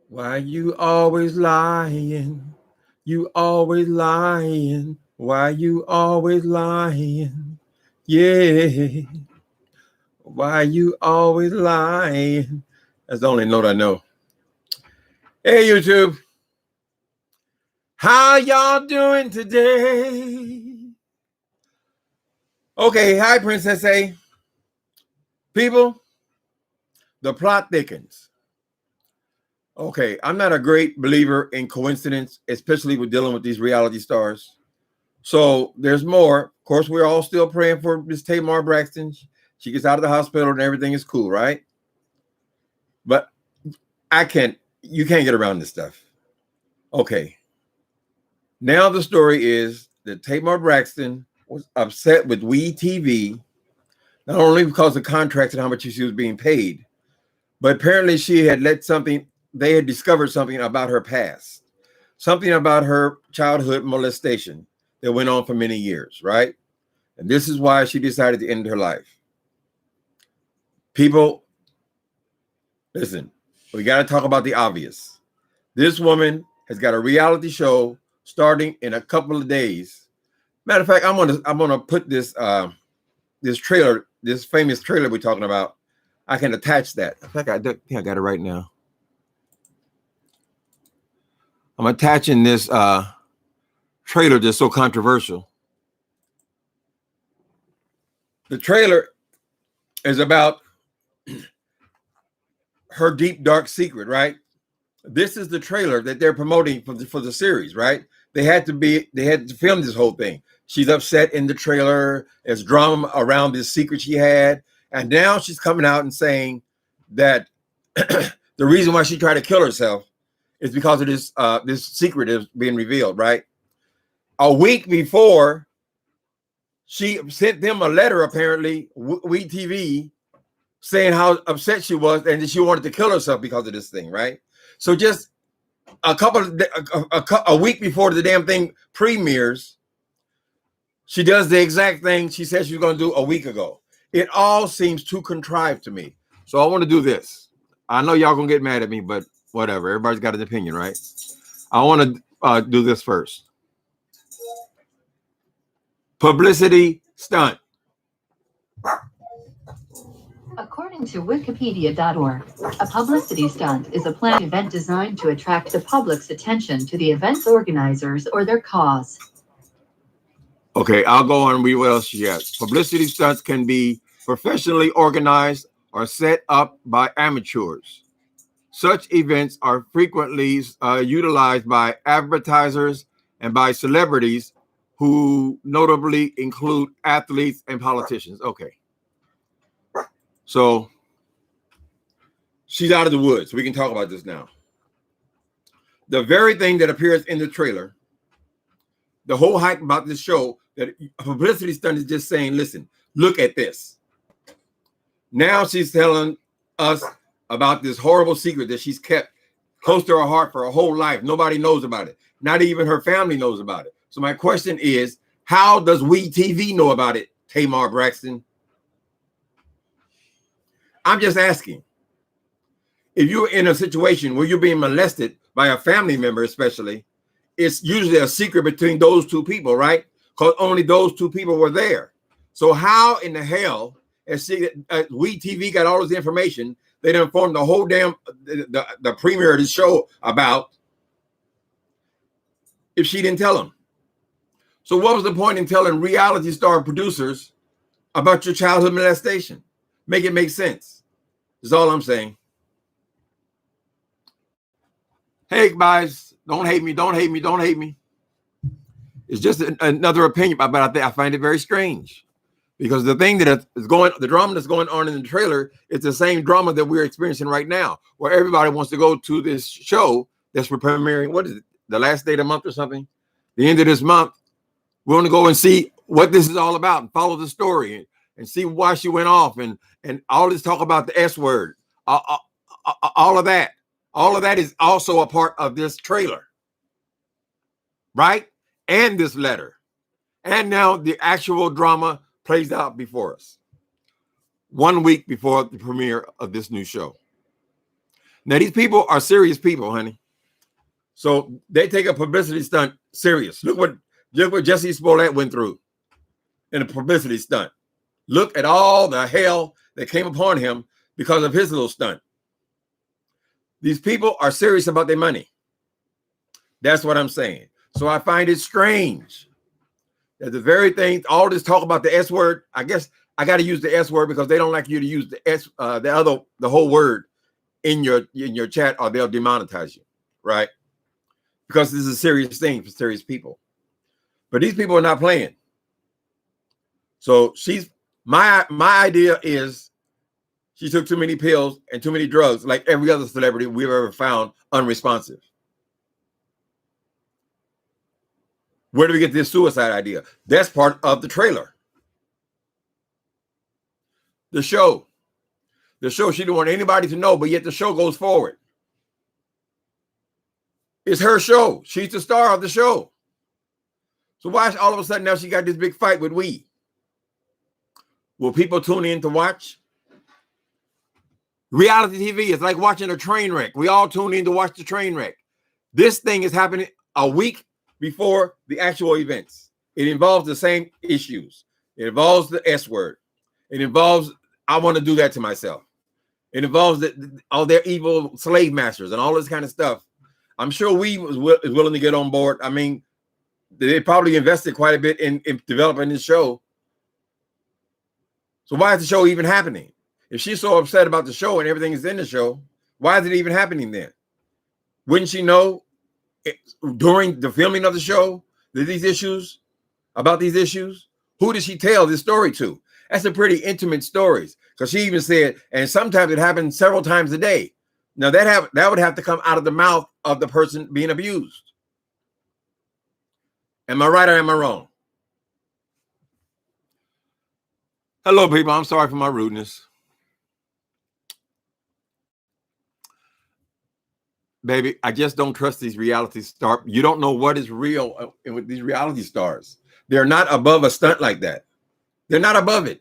Why you always lying? You always lying. Why you always lying? Yeah. Why you always lying? That's the only note I know. Hey, YouTube. How y'all doing today? Okay, hi, Princess A. People, the plot thickens. Okay, I'm not a great believer in coincidence, especially with dealing with these reality stars. So there's more. Of course, we're all still praying for Miss Tamar Braxton. She gets out of the hospital and everything is cool, right? But you can't get around this stuff. Okay. Now the story is that Tamar Braxton was upset with WeTV, not only because of contracts and how much she was being paid, but apparently she had they had discovered something about her past, something about her childhood molestation that went on for many years, right? And this is why she decided to end her life. People, listen, we got to talk about the obvious. This woman has got a reality show starting in a couple of days. Matter of fact, I'm gonna put this trailer, this famous trailer we're talking about. I can attach that. In fact, I think I got it right now. I'm attaching this trailer that's so controversial. The trailer is about her deep, dark secret, right? This is the trailer that they're promoting for the series, right? They had to film this whole thing. She's upset in the trailer. There's drama around this secret she had. And now she's coming out and saying that the reason why she tried to kill herself is because of this secret is being revealed, right? A week before, she sent them a letter, apparently, WeTV, saying how upset she was and that she wanted to kill herself because of this thing, right? So just a week before the damn thing premieres, she does the exact thing she said she was going to do a week ago. It all seems too contrived to me. So I want to do this. I know y'all going to get mad at me, but whatever. Everybody's got an opinion, right? I want to do this first. Publicity stunt. According to Wikipedia.org, a publicity stunt is a planned event designed to attract the public's attention to the event's organizers or their cause. Okay, I'll go on and read what else she has. Publicity stunts can be professionally organized or set up by amateurs. Such events are frequently utilized by advertisers and by celebrities who notably include athletes and politicians. Okay. So she's out of the woods. We can talk about this now. The very thing that appears in the trailer, the whole hype about this show, that a publicity stunt is just saying, listen, look at this. Now she's telling us about this horrible secret that she's kept close to her heart for her whole life. Nobody knows about it. Not even her family knows about it. So my question is, how does WeTV know about it, Tamar Braxton? I'm just asking. If you're in a situation where you're being molested by a family member, especially, it's usually a secret between those two people, right? Because only those two people were there. So how in the hell, as WeTV got all this information, they done formed the whole damn the premiere of the show about, if she didn't tell them? So what was the point in telling reality star producers about your childhood molestation? Make it make sense. That's all I'm saying. Hey guys, don't hate me, don't hate me, don't hate me. It's just another opinion, but I find it very strange because the thing that is the drama that's going on in the trailer, it's the same drama that we're experiencing right now, where everybody wants to go to this show that's premiering. What is it? The last day of the month or something? The end of this month. We want to go and see what this is all about and follow the story and see why she went off and all this talk about the S word, all of that. All of that is also a part of this trailer, right? And this letter. And now the actual drama plays out before us. 1 week before the premiere of this new show. Now, these people are serious people, honey. So they take a publicity stunt serious. Look what Jesse Smollett went through in a publicity stunt. Look at all the hell that came upon him because of his little stunt. These people are serious about their money. That's what I'm saying. So I find it strange that the very thing, all this talk about the S word, I guess I got to use the S word because they don't like you to use the whole word in your chat, or they'll demonetize you, right? Because this is a serious thing for serious people. But these people are not playing. So my idea is she took too many pills and too many drugs, like every other celebrity we've ever found unresponsive. Where do we get this suicide idea? That's part of the trailer. The show she didn't want anybody to know, but yet the show goes forward. It's her show. She's the star of the show. So why all of a sudden now she got this big fight with we? Will people tune in to watch? Reality TV is like watching a train wreck. We all tune in to watch the train wreck. This thing is happening a week before the actual events. It involves the same issues. It involves the S word. It involves, I want to do that to myself. It involves all their evil slave masters and all this kind of stuff. I'm sure we is willing to get on board. I mean, they probably invested quite a bit in developing this show. So why is the show even happening? If she's so upset about the show and everything is in the show, why is it even happening then? Wouldn't she know during the filming of the show that these issues, who did she tell this story to? That's a pretty intimate story, because she even said, and sometimes it happens several times a day. Now that would have to come out of the mouth of the person being abused. Am I right or am I wrong? Hello, people. I'm sorry for my rudeness. Baby, I just don't trust these reality stars. You don't know what is real with these reality stars. They're not above a stunt like that. They're not above it.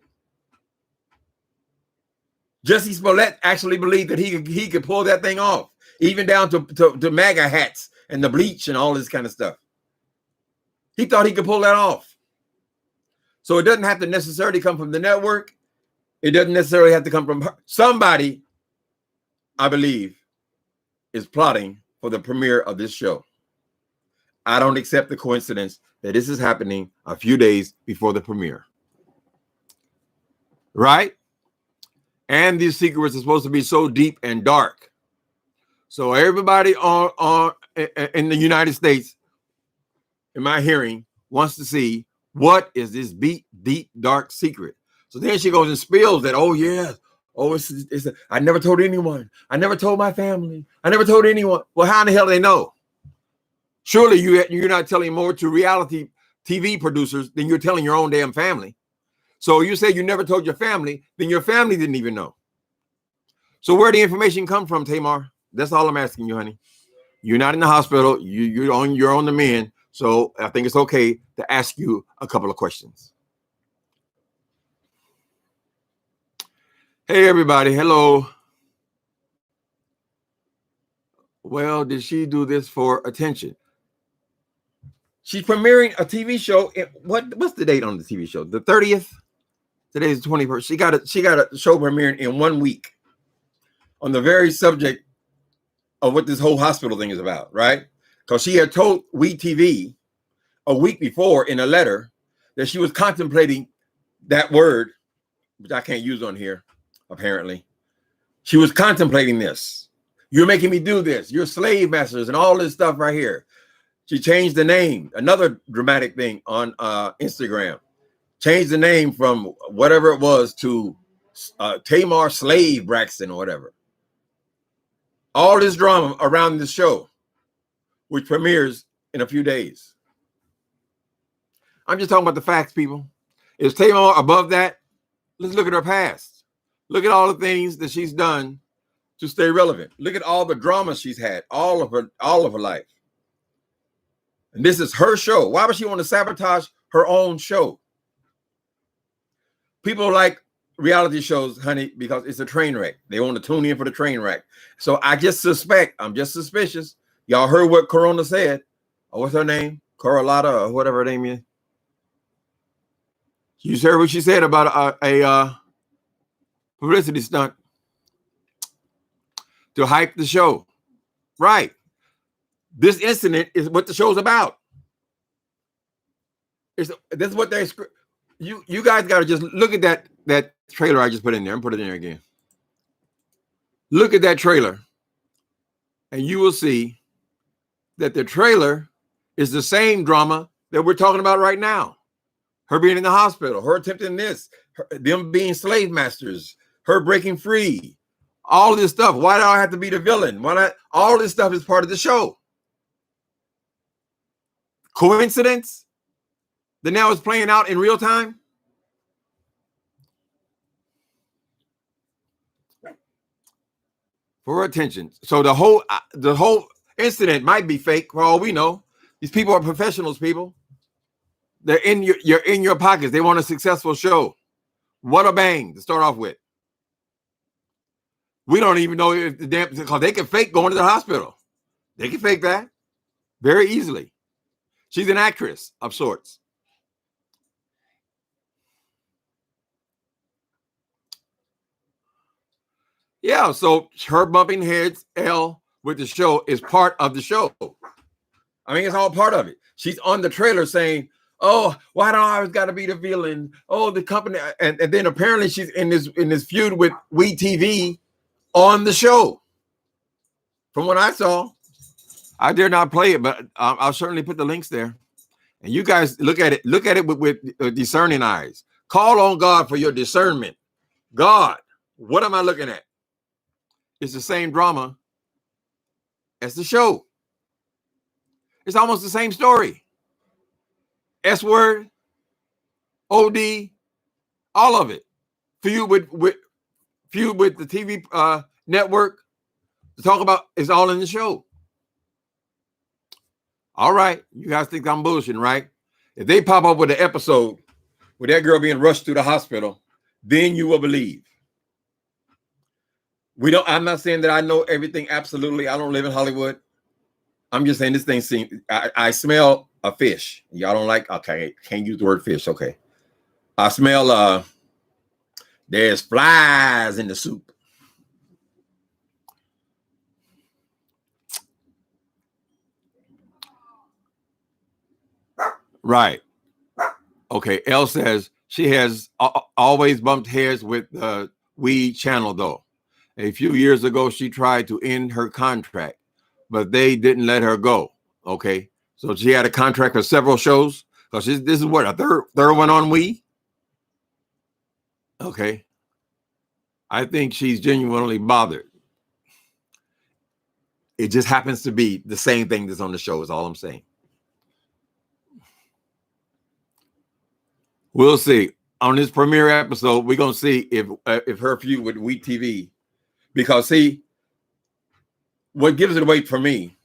Jesse Smollett actually believed that he could pull that thing off, even down to MAGA hats and the bleach and all this kind of stuff. He thought he could pull that off. So it doesn't have to necessarily come from the network. It doesn't necessarily have to come from her. Somebody, I believe, is plotting for the premiere of this show. I don't accept the coincidence that this is happening a few days before the premiere. Right? And these secrets are supposed to be so deep and dark. So everybody in the United States, in my hearing, wants to see what is this deep, dark secret. So then she goes and spills that, oh, yeah. Oh, I never told anyone. I never told my family. I never told anyone. Well, how in the hell do they know? Surely you're not telling more to reality TV producers than you're telling your own damn family. So you say you never told your family, then your family didn't even know. So where the information come from, Tamar? That's all I'm asking you, honey. You're not in the hospital. You're on the mend. So I think it's okay to ask you a couple of questions. Hey, everybody. Hello. Well, did she do this for attention? She's premiering a TV show. What's the date on the TV show? The 30th? Today's the 21st. She got a show premiering in 1 week on the very subject of what this whole hospital thing is about, right? Because she had told WeTV a week before in a letter that she was contemplating that word, which I can't use on here, apparently. She was contemplating this. You're making me do this. You're slave masters and all this stuff right here. She changed the name. Another dramatic thing on Instagram. Changed the name from whatever it was to Tamar Slave Braxton or whatever. All this drama around this show, which premieres in a few days. I'm just talking about the facts, people. Is Tamar above that? Let's look at her past. Look at all the things that she's done to stay relevant. Look at all the drama she's had, all of her life. And this is her show. Why would she want to sabotage her own show? People like reality shows, honey, because it's a train wreck. They want to tune in for the train wreck. So I just suspect, I'm just suspicious. Y'all heard what Corona said. Oh, what's her name? Corralata or whatever her name is. You heard what she said about a publicity stunt to hype the show. Right. This incident is what the show's about. That's what they you guys got to just look at that trailer I just put in there and put it in there again. Look at that trailer and you will see that the trailer is the same drama that we're talking about right now. Her being in the hospital, her attempting this, them being slave masters, her breaking free, all of this stuff. Why do I have to be the villain? Why not? All this stuff is part of the show. Coincidence that now it's playing out in real time? For attention. So the whole incident might be fake for all we know. These people are professionals, people. You're in your pockets. They want a successful show. What a bang to start off with. We don't even know if because they can fake going to the hospital. They can fake that very easily. She's an actress of sorts. Yeah, so her bumping heads, L, with the show is part of the show. I mean, it's all part of it. She's on the trailer saying, oh, why don't I always got to be the villain? Oh, the company. And then apparently she's in this feud with WeTV on the show. From what I saw, I dare not play it, but I'll certainly put the links there. And you guys look at it with discerning eyes. Call on God for your discernment. God, what am I looking at? It's the same drama as the show. It's almost the same story. S word, OD, all of it. Feud with the TV network to talk about. It's all in the show. All right, you guys think I'm bullshitting, right? If they pop up with an episode with that girl being rushed to the hospital, then you will believe. I'm not saying that I know everything absolutely. I don't live in Hollywood. I'm just saying this thing seems, I smell a fish. Y'all don't like, okay, can't use the word fish, okay. I smell, there's flies in the soup. Right. Okay, Elle says she has always bumped heads with the We channel, though. A few years ago, she tried to end her contract, but they didn't let her go. Okay, so she had a contract for several shows because this is what a third one on We. Okay, I think she's genuinely bothered. It just happens to be the same thing that's on the show. Is all I'm saying. We'll see on this premiere episode. We're gonna see if her feud with WeTV, because see, what gives it away for me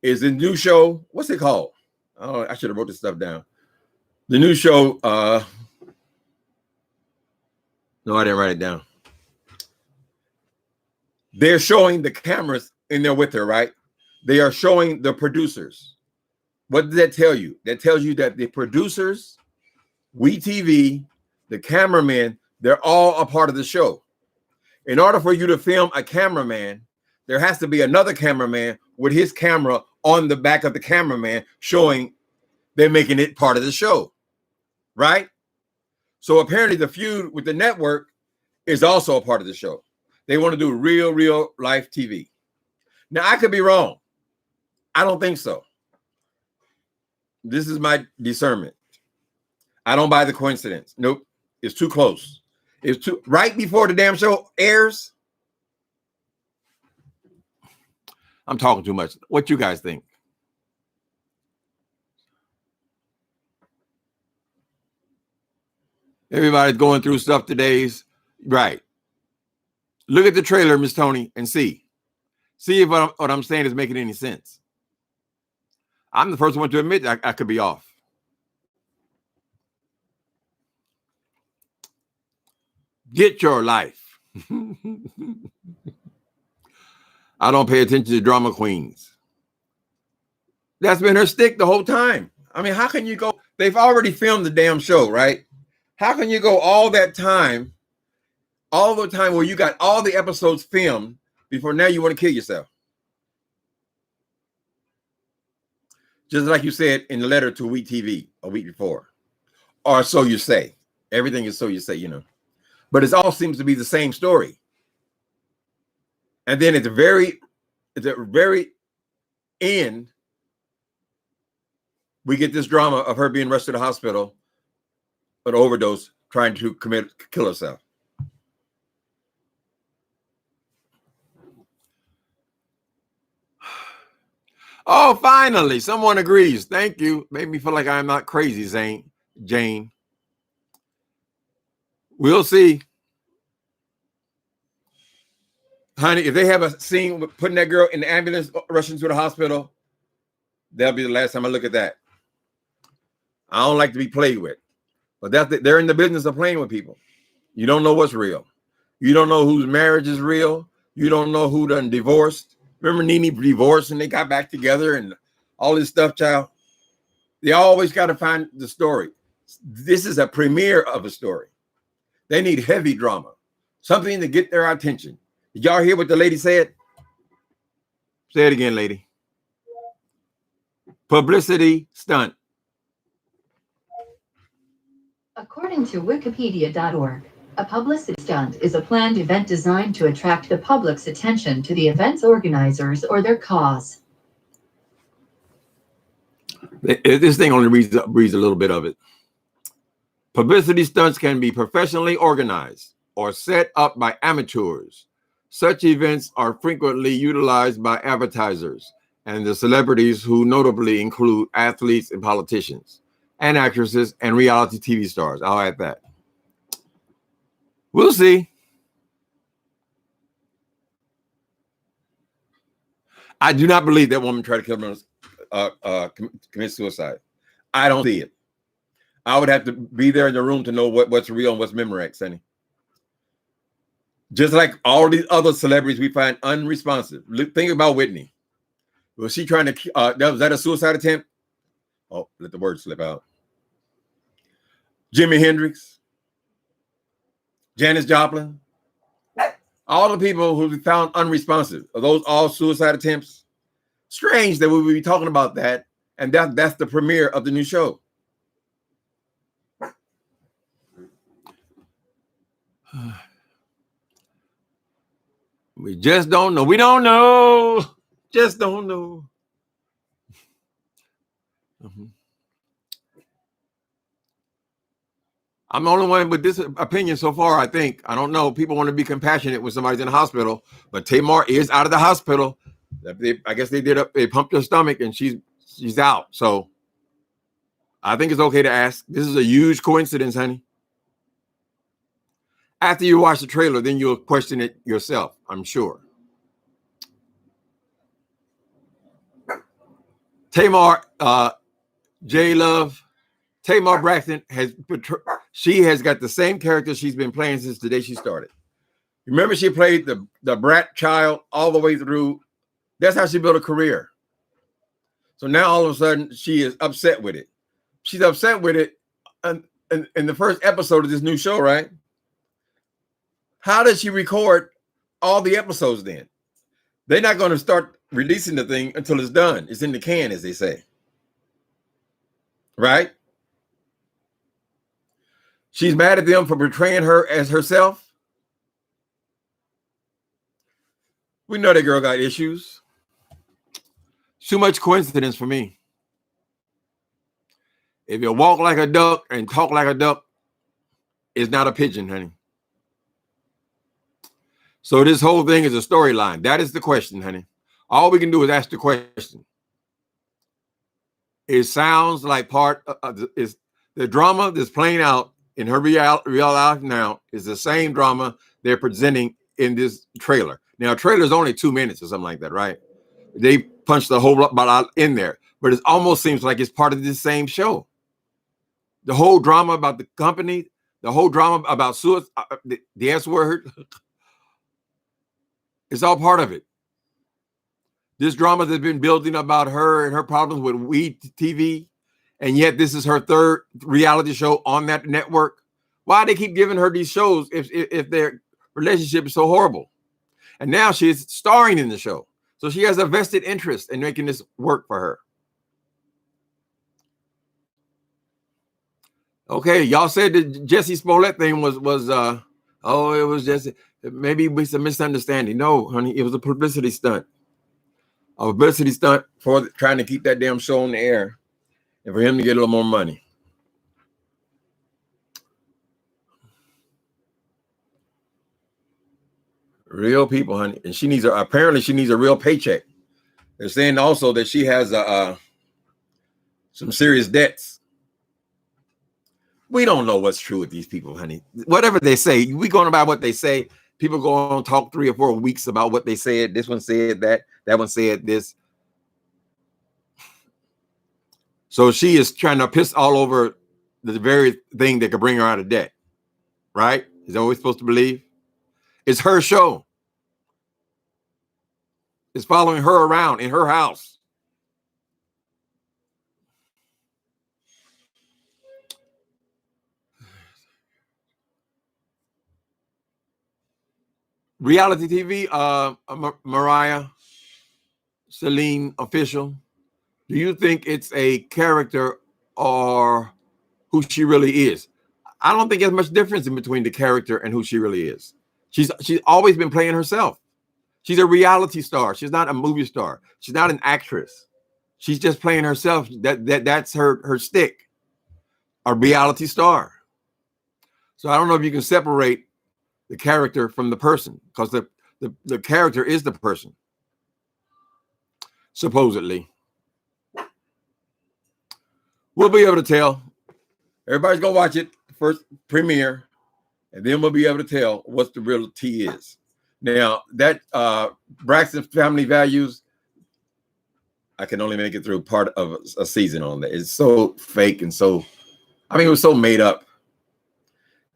is the new show. What's it called? Oh, I should have wrote this stuff down. The new show. No, I didn't write it down. They're showing the cameras in there with her, right? They are showing the producers. What does that tell you? That tells you that the producers, WeTV, the cameramen, they're all a part of the show. In order for you to film a cameraman, there has to be another cameraman with his camera on the back of the cameraman showing they're making it part of the show, right? So apparently the feud with the network is also a part of the show. They want to do real life TV. Now, I could be wrong. I don't think so. This is my discernment. I don't buy the coincidence. Nope. It's too close. It's too right before the damn show airs. I'm talking too much. What you guys think? Everybody's going through stuff today's right. Look at the trailer, Miss Tony, and see if what I'm saying is making any sense. I'm the first one to admit I could be off. Get your life. I don't pay attention to drama queens. That's been her stick the whole time. I mean, how can you go? They've already filmed the damn show, right? How can you go all the time where you got all the episodes filmed before now you want to kill yourself? Just like you said in the letter to Wheat TV a week before. Or so you say. Everything is so you say, you know. But it all seems to be the same story. And then at the very end, we get this drama of her being rushed to the hospital, an overdose, trying to kill herself. Oh, finally, someone agrees. Thank you. Made me feel like I'm not crazy, Jane. We'll see. Honey, if they have a scene with putting that girl in the ambulance rushing to the hospital, that'll be the last time I look at that. I don't like to be played with. But they're in the business of playing with people. You don't know what's real. You don't know whose marriage is real. You don't know who done divorced. Remember Nene divorced and they got back together and all this stuff, child? They always got to find the story. This is a premiere of a story. They need heavy drama, something to get their attention. Did y'all hear what the lady said? Say it again, lady. Publicity stunt. According to Wikipedia.org, a publicity stunt is a planned event designed to attract the public's attention to the event's organizers or their cause. This thing only reads a little bit of it. Publicity stunts can be professionally organized or set up by amateurs. Such events are frequently utilized by advertisers and the celebrities, who notably include athletes and politicians and actresses and reality TV stars. I'll add that. We'll see. I do not believe that woman tried to kill herself, commit suicide. I don't see it. I would have to be there in the room to know what's real and what's Memorex, honey. Just like all these other celebrities we find unresponsive. Think about Whitney. Was she trying to, was that a suicide attempt? Oh, let the word slip out. Jimi Hendrix, Janis Joplin, all the people who we found unresponsive. Are those all suicide attempts? Strange that we would be talking about that, and that's the premiere of the new show. We just don't know. We don't know. Just don't know. I'm the only one with this opinion so far, I think. I don't know. People want to be compassionate when somebody's in the hospital, but Tamar is out of the hospital. I guess they pumped her stomach and she's out. So I think it's okay to ask. This is a huge coincidence, honey. After you watch the trailer, then you'll question it yourself, I'm sure. Tamar, J-Love, Tamar Braxton has got the same character she's been playing since the day she started. Remember, she played the brat child all the way through. That's how she built a career. So now all of a sudden she is upset with it. She's upset with it in the first episode of this new show, right? How does she record all the episodes then? They're not going to start releasing the thing until it's done. It's in the can, as they say. Right? She's mad at them for portraying her as herself. We know that girl got issues. Too much coincidence for me. If you walk like a duck and talk like a duck, it's not a pigeon, honey. So this whole thing is a storyline. That is the question, honey. All we can do is ask the question. It sounds like part of is the drama that's playing out in her real life now is the same drama they're presenting in this trailer. Now, trailer is only 2 minutes or something like that, right? They punched the whole lot in there, but it almost seems like it's part of the same show. The whole drama about the company, The whole drama about suicide, the S word, it's all part of it. This drama that's been building about her and her problems with weed TV, and yet this is her third reality show on that network. Why they keep giving her these shows if their relationship is so horrible? And now she's starring in the show. So she has a vested interest in making this work for her. Okay, y'all said the Jesse Smollett thing was it was just maybe it's a misunderstanding. No, honey, it was a publicity stunt. A publicity stunt for trying to keep that damn show on the air and for him to get a little more money. Real people, honey. And apparently she needs a real paycheck. They're saying also that she has some serious debts. We don't know what's true with these people, honey. Whatever they say, we going by what they say. People go on talk 3 or 4 weeks about what they said. This one said that. That one said this. So she is trying to piss all over the very thing that could bring her out of debt. Right? Is that what we're supposed to believe? It's her show. It's following her around in her house. Reality TV, Mariah, Celine official. Do you think it's a character or who she really is? I don't think there's much difference in between the character and who she really is. She's always been playing herself. She's a reality star. She's not a movie star. She's not an actress. She's just playing herself. That's her stick. A reality star. So I don't know if you can separate the character from the person, because the character is the person, supposedly. We'll be able to tell. Everybody's gonna watch it first premiere, and then we'll be able to tell what the real tea is. Now that Braxton Family Values, I can only make it through part of a season on that. It's so fake and so, it was so made up.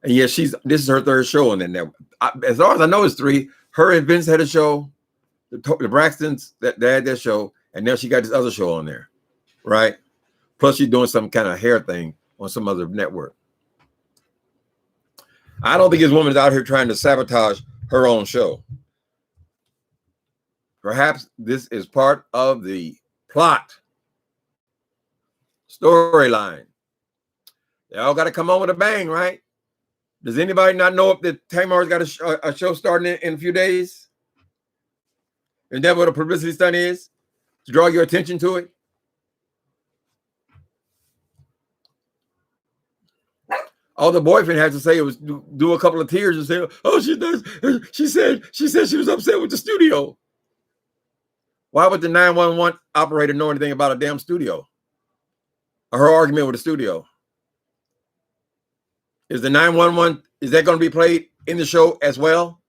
And yeah, this is her third show on that network. As far as I know, it's 3. Her and Vince had a show. The Braxtons that they had their show, and now she got this other show on there, right? Plus, she's doing some kind of hair thing on some other network. I don't think this woman's out here trying to sabotage her own show. Perhaps this is part of the plot, storyline. They all got to come on with a bang, right? Does anybody not know if the Tamar's got a show starting in a few days? Is that what a publicity stunt is? To draw your attention to it? All the boyfriend had to say was do a couple of tears and say, "Oh, she said she was upset with the studio." Why would the 911 operator know anything about a damn studio? Or her argument with the studio? Is the 911, is that going to be played in the show as well?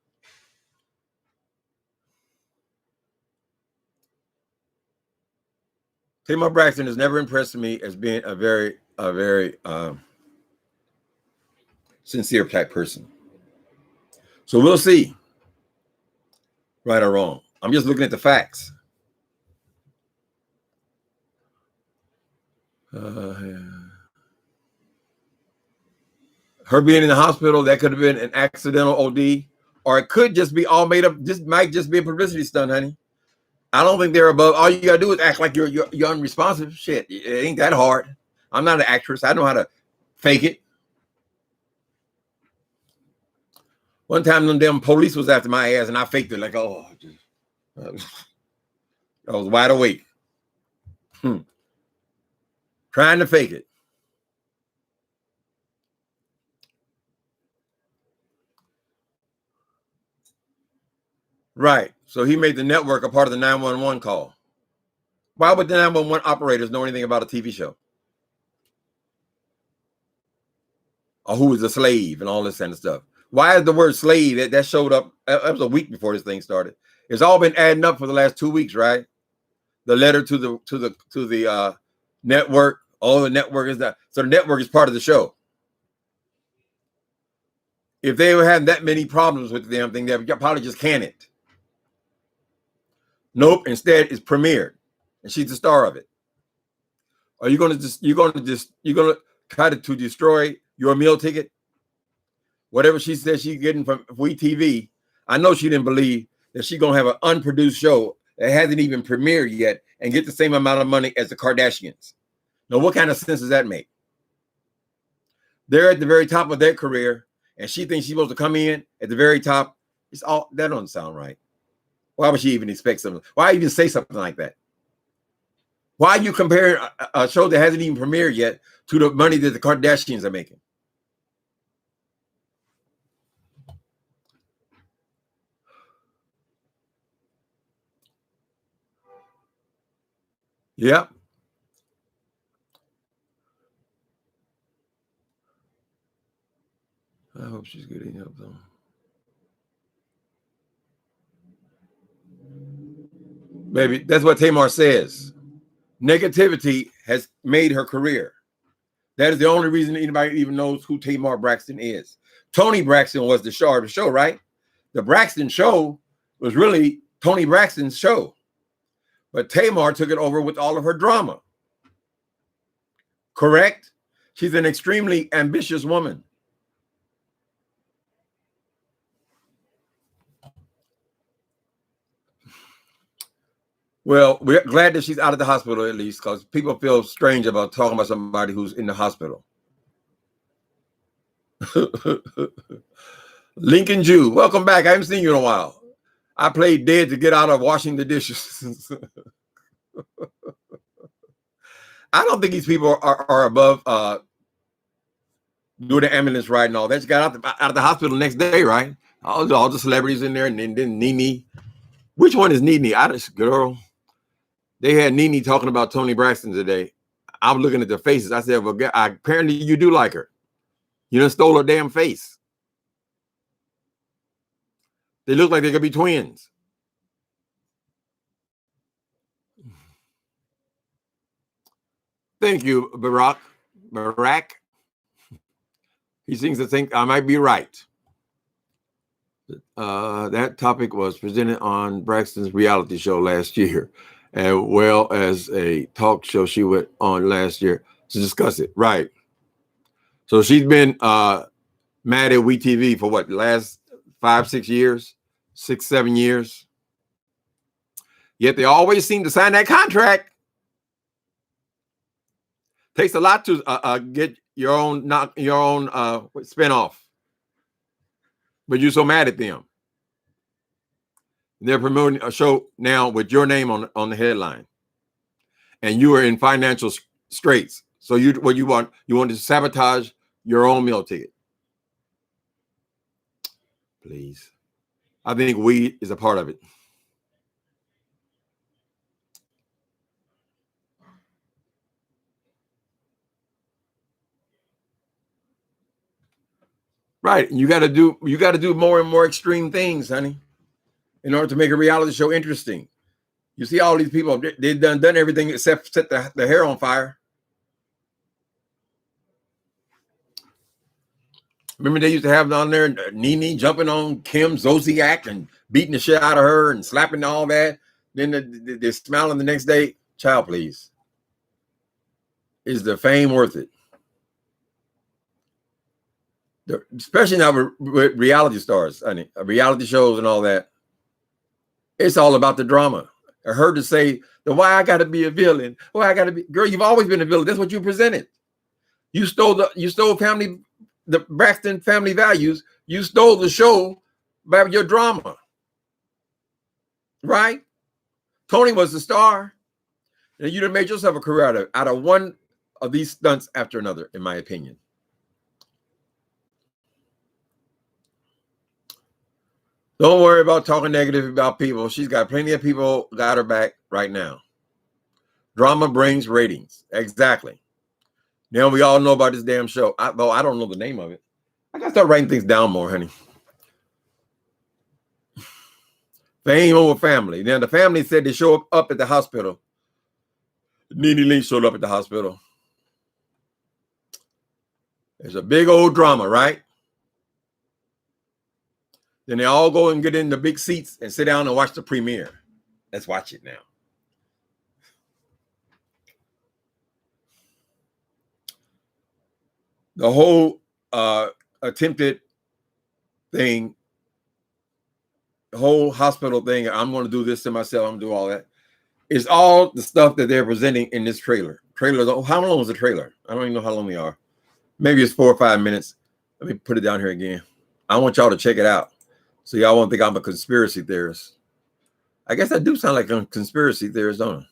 Tamar Braxton has never impressed me as being a very sincere type person. So we'll see, right or wrong. I'm just looking at the facts. Her being in the hospital, that could have been an accidental OD, or it could just be all made up. This might just be a publicity stunt, honey. I don't think they're above. All you gotta do is act like you're unresponsive. Shit, it ain't that hard. I'm not an actress. I know how to fake it. One time, them damn police was after my ass, and I faked it like, oh, I was wide awake, trying to fake it. Right. So he made the network a part of the 911 call. Why would the 911 operators know anything about a TV show? Or who was a slave and all this kind of stuff? Why is the word slave that showed up? That was a week before this thing started. It's all been adding up for the last 2 weeks, right? The letter to the network. Oh, the network is that. So the network is part of the show. If they were having that many problems with the damn thing, they probably just can it. Nope. Instead, it's premiered, and she's the star of it. Are you going to try to destroy your meal ticket? Whatever she says she's getting from WeTV, I know she didn't believe that she's going to have an unproduced show that hasn't even premiered yet and get the same amount of money as the Kardashians. Now, what kind of sense does that make? They're at the very top of their career, and she thinks she's supposed to come in at the very top. That doesn't sound right. Why would she even expect something? Why even say something like that? Why are you comparing a show that hasn't even premiered yet to the money that the Kardashians are making? Yep. I hope she's getting help though. Maybe that's what Tamar says. Negativity has made her career. That is the only reason anybody even knows who Tamar Braxton is. Toni Braxton was the star of the show, right? The Braxton show was really Toni Braxton's show. But Tamar took it over with all of her drama. Correct? She's an extremely ambitious woman. Well, we're glad that she's out of the hospital at least, because people feel strange about talking about somebody who's in the hospital. Lincoln Jew, welcome back. I haven't seen you in a while. I played dead to get out of washing the dishes. I don't think these people are above doing the ambulance ride and all that. She got out of the hospital the next day, right? All the celebrities in there, and then Nene. Which one is Nene? Girl. They had Nene talking about Toni Braxton today. I was looking at their faces. I said, well, apparently you do like her. You done stole her damn face. They look like they could be twins. Thank you, Barack. He seems to think I might be right. That topic was presented on Braxton's reality show last year, as well as a talk show she went on last year to discuss it. Right. So she's been mad at WeTV for what, last 5-6 years, 6-7 years. Yet they always seem to sign that contract. Takes a lot to get your own spinoff, but you're so mad at them. They're promoting a show now with your name on the headline, and you are in financial straits. So you want to sabotage your own meal ticket. Please, I think weed is a part of it. Right. You got to do more and more extreme things, honey, in order to make a reality show interesting. You see all these people, they've done everything except set the hair on fire. Remember they used to have down there Nene jumping on Kim Zolciak and beating the shit out of her and slapping all that. Then they're smiling the next day. Child, please. Is the fame worth it? Especially now with reality stars, honey, reality shows and all that. It's all about the drama. I heard to say, why I got to be a villain? Why I got to be, girl, you've always been a villain. That's what you presented. You stole the Braxton family values. You stole the show by your drama. Right? Toni was the star. And you done made yourself a career out of one of these stunts after another, in my opinion. Don't worry about talking negative about people. She's got plenty of people got her back right now. Drama brings ratings. Exactly. Now we all know about this damn show. Though I don't know the name of it. I gotta start writing things down more, honey. Fame over family. Now the family said they show up at the hospital. Nene Lee showed up at the hospital. There's a big old drama, right? Then they all go and get in the big seats and sit down and watch the premiere. Let's watch it now. The whole attempted thing, the whole hospital thing, I'm going to do this to myself, I'm going to do all that. It's all the stuff that they're presenting in this trailer. How long was the trailer? I don't even know how long they are. Maybe it's 4 or 5 minutes. Let me put it down here again. I want y'all to check it out, so y'all won't think I'm a conspiracy theorist. I guess I do sound like a conspiracy theorist, don't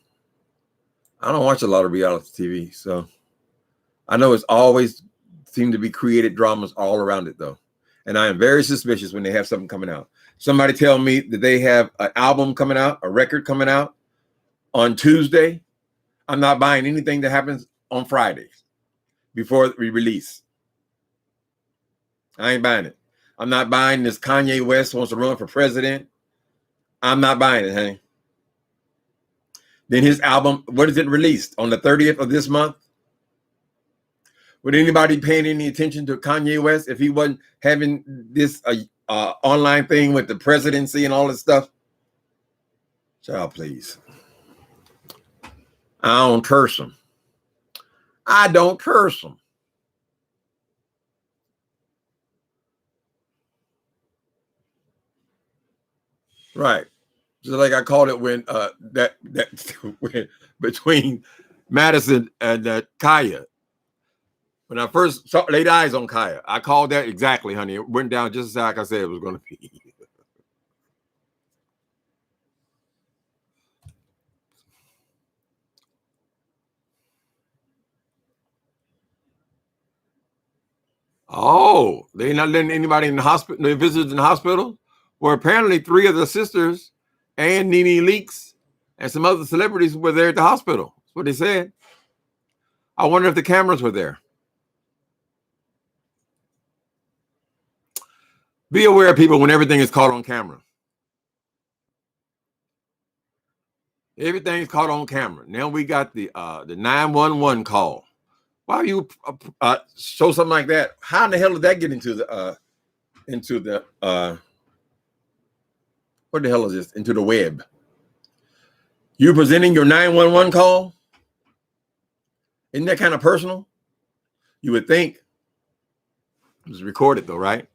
I? I don't watch a lot of reality TV, so I know it's always seemed to be created dramas all around it, though. And I am very suspicious when they have something coming out. Somebody tell me that they have an album coming out, a record coming out on Tuesday. I'm not buying anything that happens on Fridays before we release. I ain't buying it. I'm not buying this Kanye West wants to run for president. I'm not buying it, honey. Then his album, what is it released? On the 30th of this month? Would anybody paying any attention to Kanye West if he wasn't having this online thing with the presidency and all this stuff? Child, please. I don't curse him. I don't curse him. Right. Just like I called it when when, between Madison and Kaya. When I first laid eyes on Kaya, I called that exactly, honey. It went down just like I said it was going to be. Oh, they're not letting anybody in the hospital, no visitors in the hospital? Well, apparently 3 of the sisters and Nene Leakes and some other celebrities were there at the hospital. That's what they said. I wonder if the cameras were there. Be aware, people, when everything is caught on camera. Everything is caught on camera. Now we got the 911 call. Why you show something like that? How in the hell did that get into the what the hell is this? Into the web? You presenting your 911 call? Isn't that kind of personal? You would think. It was recorded though, right?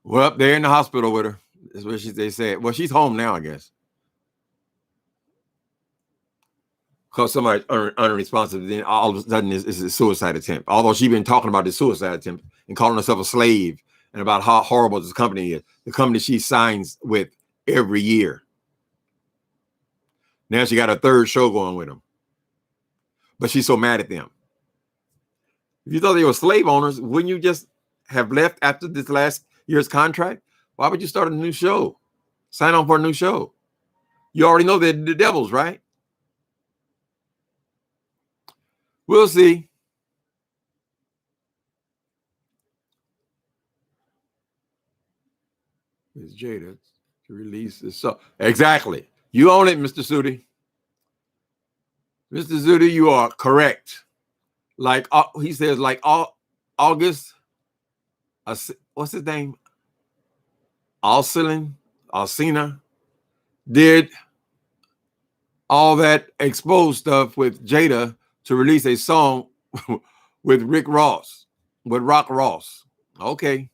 Well, they're in the hospital with her. That's what they said. Well, she's home now, I guess. Because somebody's unresponsive, then all of a sudden it's a suicide attempt. Although she's been talking about the suicide attempt and calling herself a slave and about how horrible this company is. The company she signs with every year. Now she got a 3rd show going with them. But she's so mad at them. If you thought they were slave owners, wouldn't you just have left after this last year's contract? Why would you start a new show? Sign on for a new show. You already know they're the devils, right? We'll see. It's Jada to release this song. Exactly. You own it, Mr. Sudi. Mr. Sudi, you are correct. Like he says, like August, what's his name? Alcina did all that exposed stuff with Jada to release a song with Rock Ross. Okay.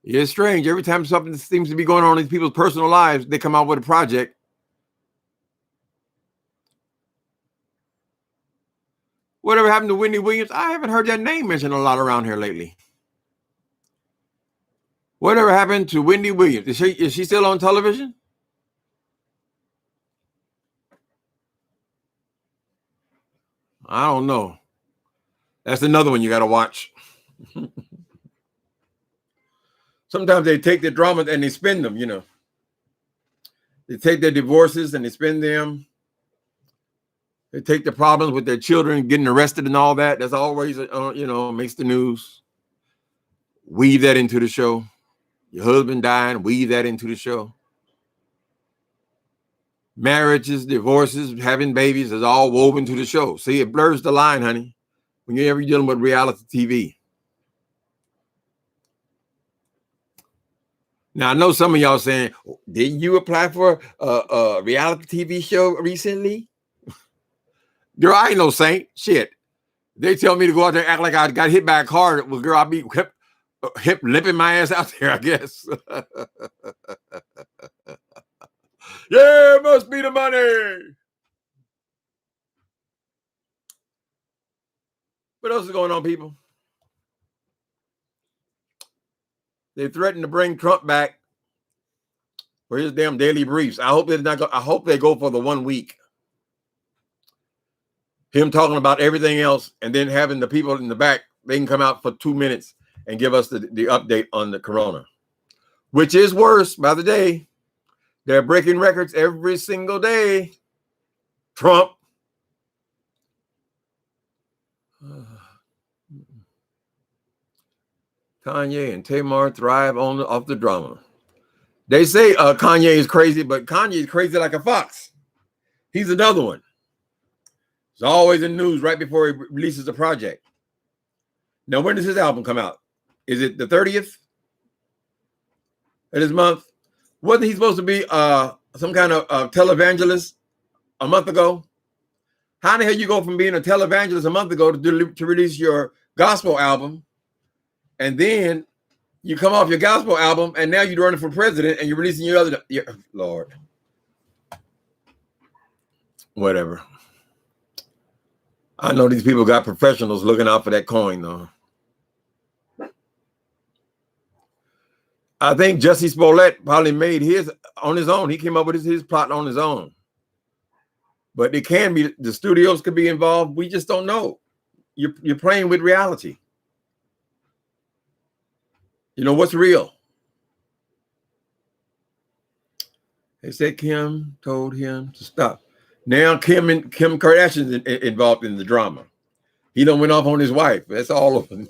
It's strange. Every time something seems to be going on in people's personal lives, they come out with a project. Whatever happened to Wendy Williams? I haven't heard that name mentioned a lot around here lately. Whatever happened to Wendy Williams? Is she still on television? I don't know. That's another one you got to watch. Sometimes they take the drama and they spin them, you know. They take their divorces and they spin them. They take the problems with their children getting arrested and all that. That's always, makes the news. Weave that into the show. Your husband dying, weave that into the show. marriages, divorces, having babies is all woven to the show. See, it blurs the line, honey, when you're ever dealing with reality TV. Now, I know some of y'all saying, didn't you apply for a reality TV show recently? Girl, I ain't no saint. Shit. They tell me to go out there and act like I got hit by a car. Well, girl, I'll be hip lipping my ass out there, I guess. Yeah, it must be the money. What else is going on, people? They threatened to bring Trump back for his damn daily briefs. I hope I hope they go for the 1 week. Him talking about everything else, and then having the people in the back, they can come out for 2 minutes and give us the update on the corona, which is worse by the day. They're breaking records every single day. Trump. Kanye and Tamar thrive off the drama. They say Kanye is crazy, but Kanye is crazy like a fox. He's another one. He's always in the news right before he releases a project. Now, when does his album come out? Is it the 30th of this month? Wasn't he supposed to be some kind of televangelist a month ago? How the hell you go from being a televangelist a month ago to release your gospel album, and then you come off your gospel album, and now you're running for president, and you're releasing your other... Lord. Whatever. I know these people got professionals looking out for that coin, though. I think Jussie Smollett probably made his on his own. He came up with his plot on his own. But it can be, the studios could be involved. We just don't know. You're playing with reality. You know, what's real? They said Kim told him to stop. Now Kim Kardashian's involved in the drama. He done went off on his wife. That's all of them.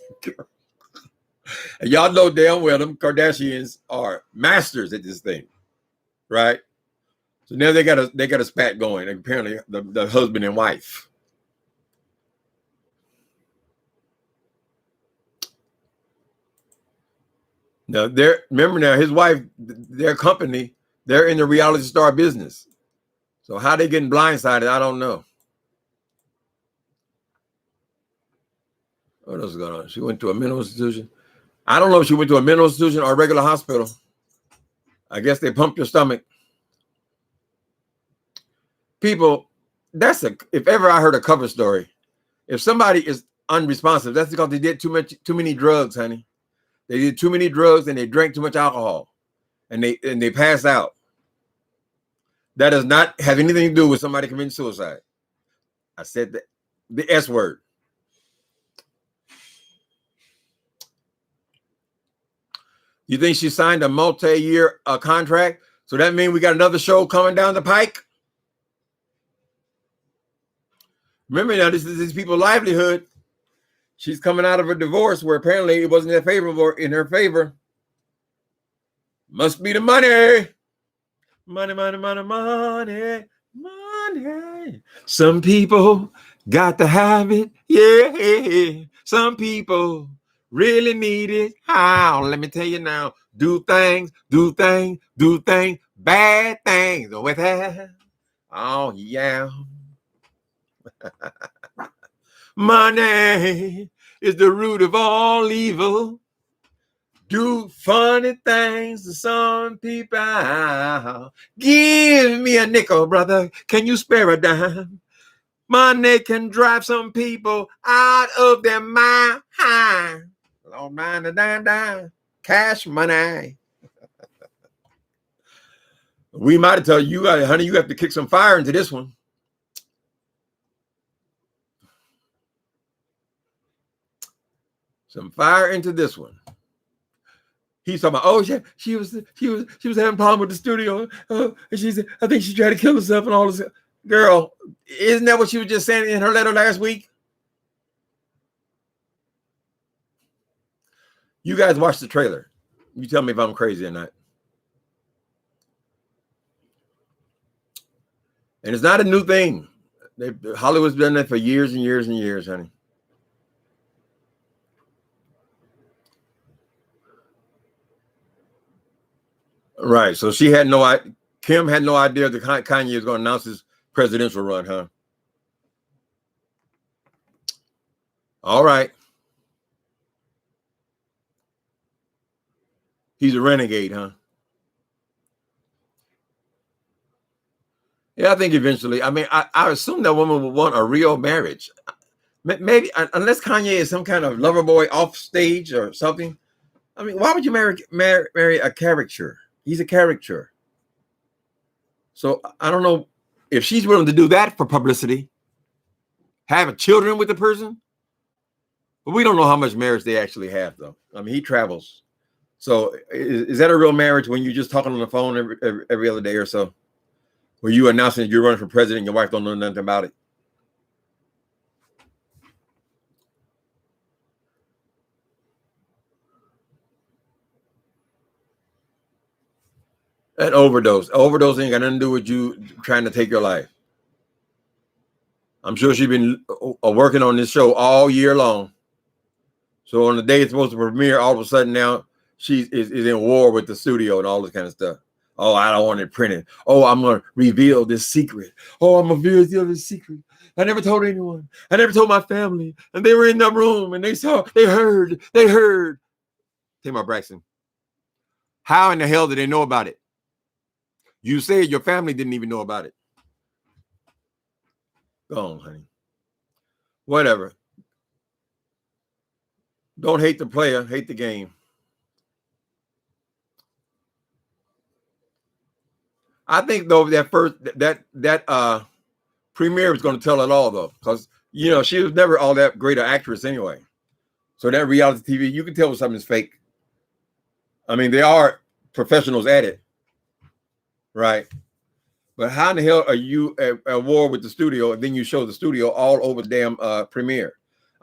And y'all know damn well them Kardashians are masters at this thing, right? So now they got a spat going. Apparently, the husband and wife. Now remember now his wife, their company, they're in the reality star business. So how they getting blindsided, I don't know. What else is going on? She went to a mental institution. I don't know if she went to a mental institution or a regular hospital. I guess they pumped her stomach. People, if ever I heard a cover story, if somebody is unresponsive, that's because they did too many drugs, honey. They did too many drugs and they drank too much alcohol, and they passed out. That does not have anything to do with somebody committing suicide. I said that, the S word. You think she signed a multi-year contract? So that means we got another show coming down the pike? Remember now, this is these people's livelihood. She's coming out of a divorce where apparently it wasn't that favorable in her favor. Must be the money. Money, money, money, money, money. Some people got to have it. Yeah. Some people really need it. How? Let me tell you now. Do things, bad things with her. Oh, yeah. Money is the root of all evil. Do funny things to some people. Give me a nickel, brother. Can you spare a dime? Money can drive some people out of their mind. Don't mind a dime. Cash money. We might have told you, honey, you have to kick some fire into this one. Some fire into this one. He's talking about, oh, she was having a problem with the studio. And she said, I think she tried to kill herself and all this. Girl, isn't that what she was just saying in her letter last week? You guys watch the trailer. You tell me if I'm crazy or not. And it's not a new thing. Hollywood's done that for years and years and years, honey. Right. So she had no idea. Kim had no idea that Kanye was going to announce his presidential run, huh? All right. He's a renegade, huh? Yeah, I think eventually. I mean, I assume that woman would want a real marriage. Maybe, unless Kanye is some kind of lover boy off stage or something. I mean, why would you marry a caricature? He's a caricature. So I don't know if she's willing to do that for publicity, have children with the person. But we don't know how much marriage they actually have, though. I mean, he travels. So is that a real marriage when you're just talking on the phone every other day or so? Where you announcing that you're running for president and your wife don't know nothing about it? An overdose. Overdose ain't got nothing to do with you trying to take your life. I'm sure she's been working on this show all year long. So on the day it's supposed to premiere, all of a sudden now she is in war with the studio and all this kind of stuff. Oh, I don't want it printed. Oh, I'm going to reveal this secret. Oh, I'm going to reveal this secret. I never told anyone. I never told my family. And they were in the room and they heard. Tamar Braxton. How in the hell did they know about it? You said your family didn't even know about it. Go on, honey. Whatever. Don't hate the player, hate the game. I think though that premiere was going to tell it all though, because she was never all that great an actress anyway. So that reality TV, you can tell when something's fake. I mean, they are professionals at it, right? But how in the hell are you at war with the studio and then you show the studio all over the damn premiere?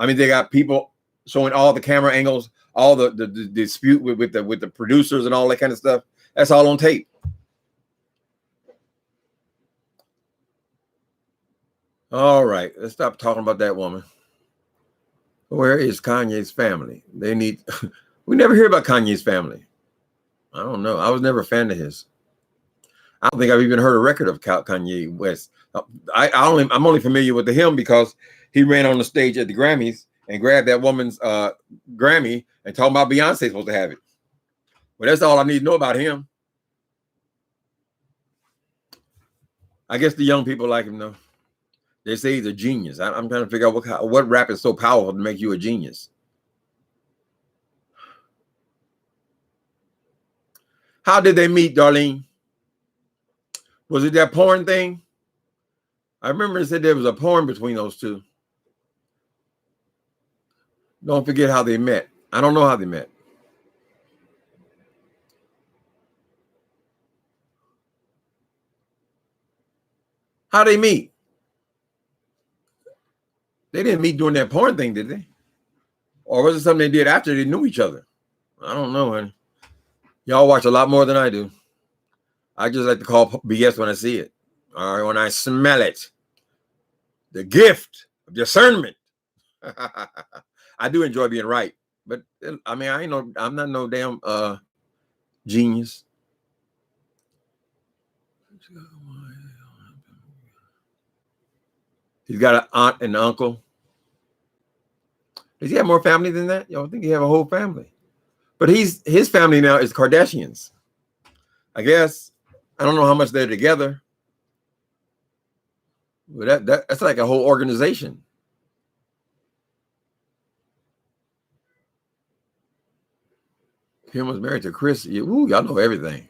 I mean, they got people showing all the camera angles, all the dispute with the producers and all that kind of stuff. That's all on tape. All right, let's stop talking about that woman. Where is Kanye's family? They need. We never hear about Kanye's family. I don't know. I was never a fan of his. I don't think I've even heard a record of Kanye West. I'm only familiar with him because he ran on the stage at the Grammys and grabbed that woman's Grammy and talking about Beyonce supposed to have it. Well, that's all I need to know about him. I guess the young people like him though. They say he's a genius. I'm trying to figure out what rap is so powerful to make you a genius. How did they meet, Darlene? Was it that porn thing? I remember it said there was a porn between those two. Don't forget how they met. I don't know how they met. How they meet? They didn't meet doing that porn thing, did they? Or was it something they did after they knew each other? I don't know, man. Y'all watch a lot more than I do. I just like to call BS when I see it. All right, when I smell it. The gift of discernment. I do enjoy being right. But I mean, I'm not no damn genius. He's got an aunt and uncle. Does he have more family than that? Y'all think he have a whole family? But his family now is Kardashians. I guess. I don't know how much they're together. But that's like a whole organization. Kim was married to Chris. Ooh, y'all know everything.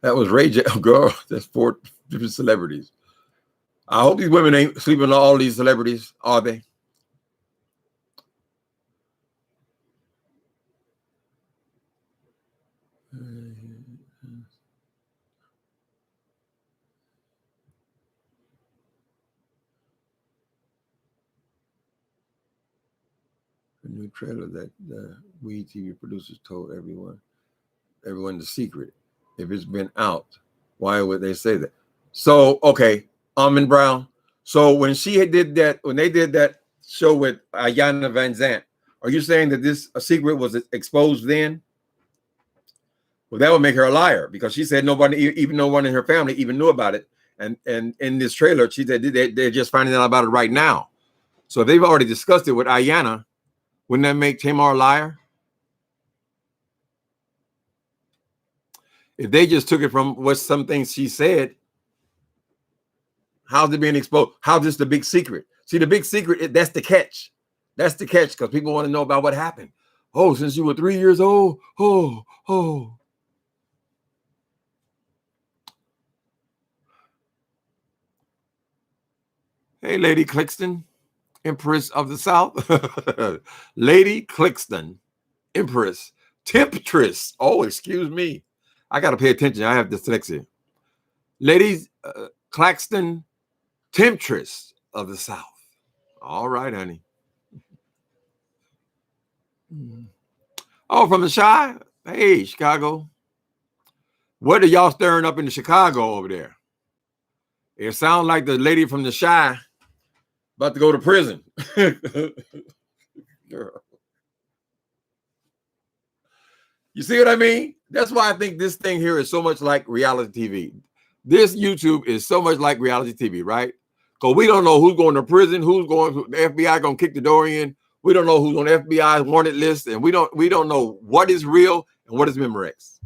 That was Ray J. Oh, girl, that's 4 different celebrities. I hope these women ain't sleeping on all these celebrities, are they? A new trailer that the Weed TV producers told everyone the secret. If it's been out, why would they say that? So, okay, Almond Brown. So when when they did that show with Ayanna Van Zant, are you saying that this a secret was exposed then? Well, that would make her a liar because she said nobody, even no one in her family, even knew about it. And in this trailer, she said they're just finding out about it right now. So if they've already discussed it with Ayanna, wouldn't that make Tamar a liar? If they just took it from what some things she said, how's it being exposed? How's this the big secret? See, the big secret, that's the catch. That's the catch because people want to know about what happened. Oh, since you were 3 years old. Oh. Hey, Lady Clixton, Empress of the South. Lady Clixton, Empress, Temptress. Oh, excuse me. I got to pay attention. I have dyslexia. Ladies, Claxton, Temptress of the South. All right, honey. Oh, from the Chi? Hey, Chicago. What are y'all stirring up in Chicago over there? It sounds like the lady from the Chi about to go to prison. You see what I mean? That's why I think this thing here is so much like reality TV. This YouTube is so much like reality TV, right? Because we don't know who's going to prison, who's going to the FBI going to kick the door in. We don't know who's on the FBI's wanted list, and we don't know what is real and what is Memorex.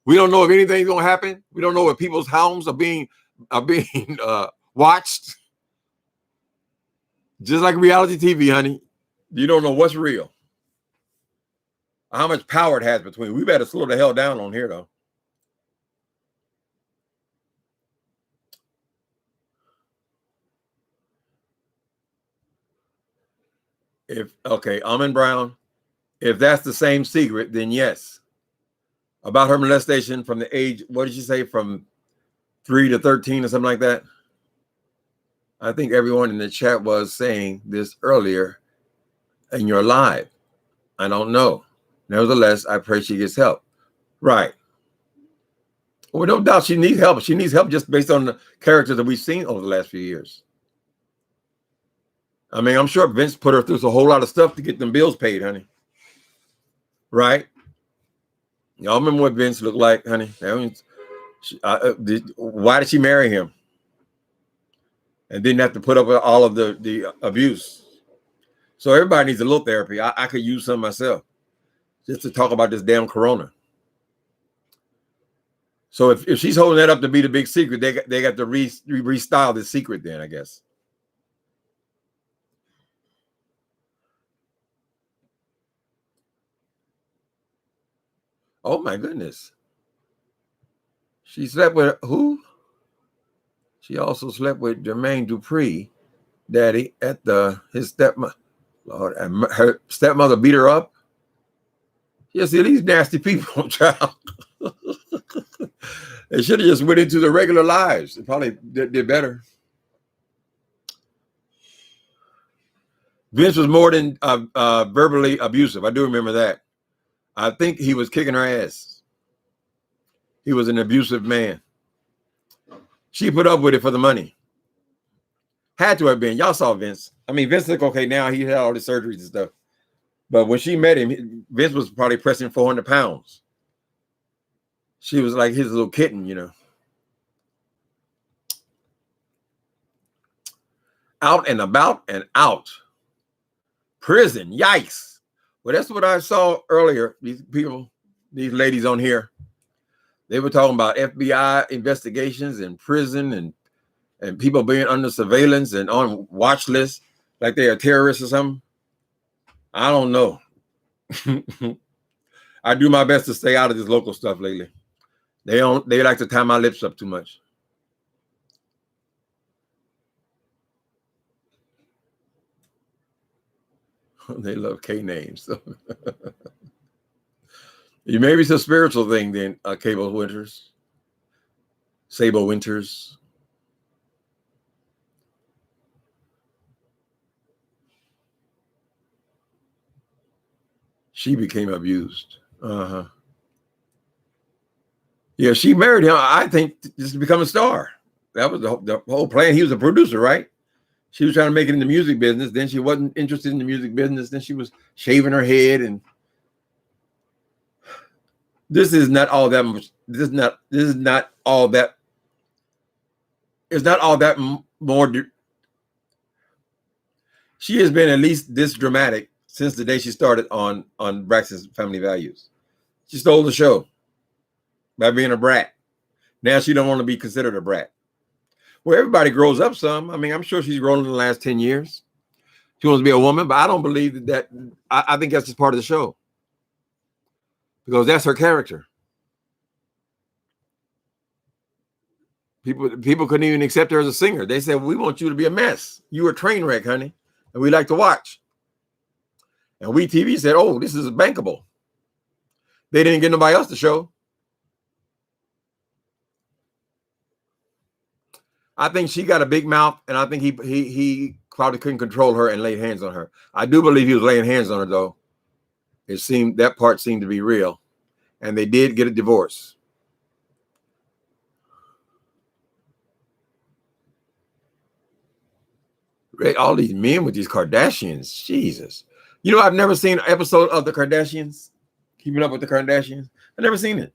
We don't know if anything's going to happen. We don't know if people's homes are being watched. Just like reality TV, honey. You don't know what's real. How much power it has between. We better slow the hell down on here, though. Almond Brown, if that's the same secret, then yes. About her molestation from the age, what did she say, from 3 to 13 or something like that? I think everyone in the chat was saying this earlier in your live. I don't know. Nevertheless, I pray she gets help. Right. Well, no doubt she needs help. She needs help just based on the characters that we've seen over the last few years. I mean, I'm sure Vince put her through a whole lot of stuff to get them bills paid, honey. Right? Y'all remember what Vince looked like, honey? Why did she marry him? And didn't have to put up with all of the abuse. So everybody needs a little therapy. I could use some myself just to talk about this damn corona. So if she's holding that up to be the big secret, they got to restyle the secret then, I guess. Oh my goodness. She slept with who? She also slept with Jermaine Dupree, daddy, at his stepmother. Lord, and her stepmother beat her up. Yeah, see, these nasty people, child. They should have just went into the regular lives. They probably did better. Vince was more than verbally abusive. I do remember that. I think he was kicking her ass. He was an abusive man. She put up with it for the money. Had to have been. Y'all saw Vince. I mean, Vince looked okay now. He had all the surgeries and stuff. But when she met him, Vince was probably pressing 400 pounds. She was like his little kitten, you know. Out and about and out. Prison. Yikes. Well, that's what I saw earlier. These people, these ladies on here, they were talking about FBI investigations and prison and people being under surveillance and on watch lists like they are terrorists or something. I don't know. I do my best to stay out of this local stuff lately. They like to tie my lips up too much. They love K names. So. Maybe it's a spiritual thing then, Cable Winters. Sable Winters. She became abused. Uh-huh. Yeah, she married him, I think, just to become a star. That was the whole plan. He was a producer, right? She was trying to make it in the music business. Then she wasn't interested in the music business. Then she was shaving her head. And this is not all that much. This is not all that. It's not all that more. She has been at least this dramatic since the day she started on Braxton's Family Values. She stole the show by being a brat. Now she don't want to be considered a brat. Well, everybody grows up some. I mean, I'm sure she's grown in the last 10 years. She wants to be a woman, but I don't believe that. I think that's just part of the show because that's her character. People couldn't even accept her as a singer. They said, we want you to be a mess. You're a train wreck, honey, and we like to watch. And We TV said, oh, this is bankable. They didn't get nobody else to show. I think she got a big mouth, and I think he probably couldn't control her and laid hands on her. I do believe he was laying hands on her, though. It seemed that part seemed to be real, and they did get a divorce. All these men with these Kardashians, Jesus. You know, I've never seen an episode of the Kardashians, Keeping Up with the Kardashians. I've never seen it.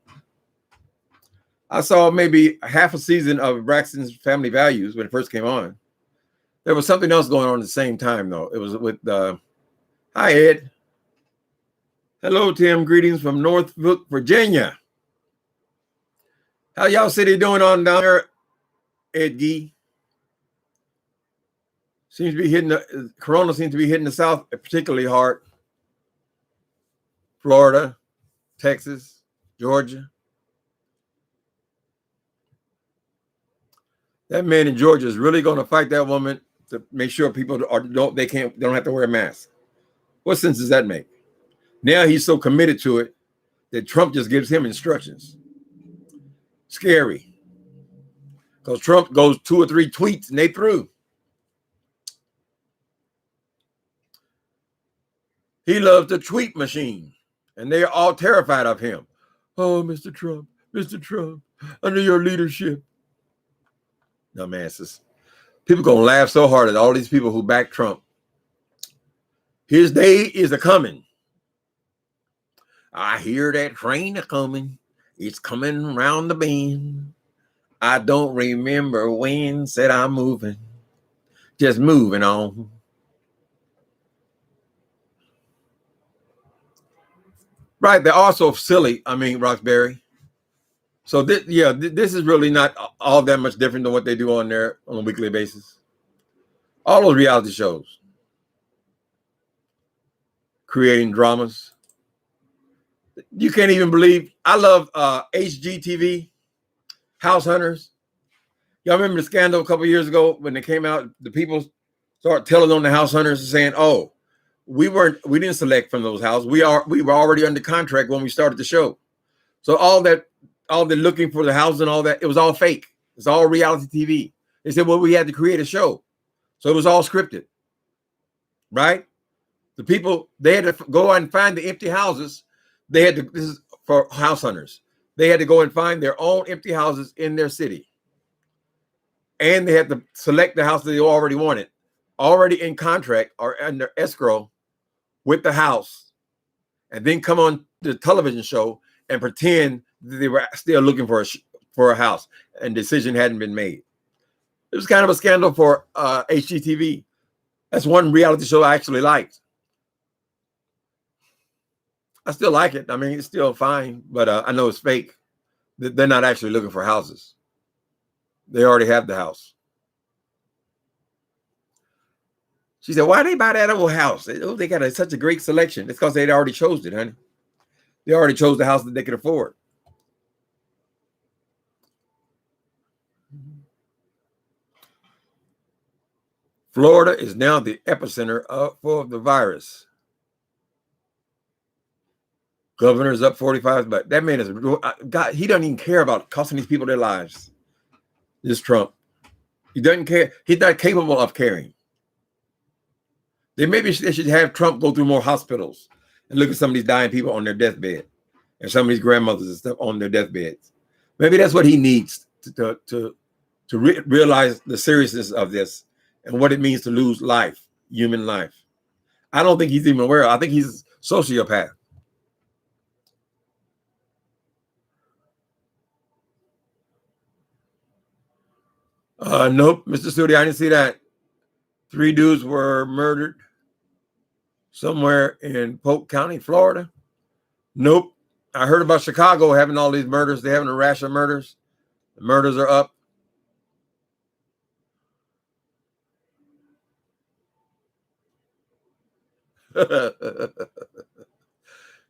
I saw maybe half a season of Braxton's Family Values when it first came on. There was something else going on at the same time, though. It was with, hi, Ed. Hello, Tim. Greetings from Norfolk, Virginia. How y'all city doing on down there, Ed Gee? Seems to be hitting Corona seems to be hitting the South particularly hard. Florida, Texas, Georgia. That man in Georgia is really going to fight that woman to make sure people don't have to wear a mask. What sense does that make? Now he's so committed to it that Trump just gives him instructions. Scary. Because Trump goes 2 or 3 tweets and they through. He loves the tweet machine, and they are all terrified of him. Oh, Mr. Trump, under your leadership. Dumbasses. People gonna laugh so hard at all these people who back Trump. His day is a coming. I hear that train a coming. It's coming around the bend. I don't remember when. Said I'm moving. Just moving on. Right, they're also silly. I mean, Roxbury. So this is really not all that much different than what they do on there on a weekly basis. All those reality shows, creating dramas. You can't even believe. I love HGTV, House Hunters. Y'all remember the scandal a couple of years ago when they came out? The people started telling on the House Hunters and saying, "Oh, we didn't select from those houses. We were already under contract when we started the show." So all the looking for the house and all that, it was all fake. It's all reality TV. They said, well, we had to create a show. So it was all scripted, right? The people, they had to go out and find the empty houses. This is for House Hunters. They had to go and find their own empty houses in their city. And they had to select the house that they already wanted, already in contract or under escrow with the house, and then come on the television show and pretend that they were still looking for a house and decision hadn't been made. It was kind of a scandal for HGTV. That's one reality show I actually liked. I still like it. I mean, it's still fine, but I know it's fake. They're not actually looking for houses. They already have the house. She said, why they buy that old house? They got such a great selection. It's because they'd already chose it, honey. They already chose the house that they could afford. Florida is now the epicenter for the virus. Governor's up 45, but that man is God. He doesn't even care about costing these people their lives. This Trump, he doesn't care. He's not capable of caring. They should have Trump go through more hospitals and look at some of these dying people on their deathbed, and some of these grandmothers and stuff on their deathbeds. Maybe that's what he needs to to realize the seriousness of this and what it means to lose life, human life. I don't think he's even aware. I think he's a sociopath. Nope, Mr. Studi, I didn't see that. 3 dudes were murdered somewhere in Polk County, Florida. Nope. I heard about Chicago having all these murders. They're having a rash of murders. The murders are up.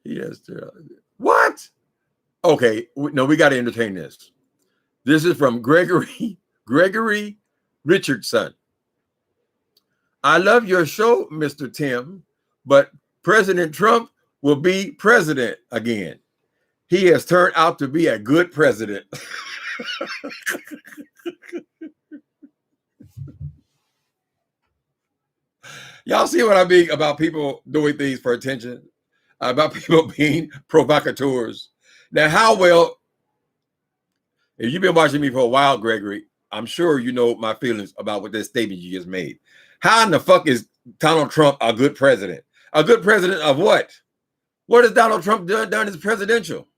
Yes. What? Okay. No, we got to entertain this. This is from Gregory Richardson. I love your show, Mr. Tim, but President Trump will be president again. He has turned out to be a good president. Y'all see what I mean about people doing things for attention, about people being provocateurs. Now, how well, if you've been watching me for a while, Gregory, I'm sure you know my feelings about what that statement you just made. How in the fuck is Donald Trump a good president? A good president of what? What has Donald Trump done as presidential?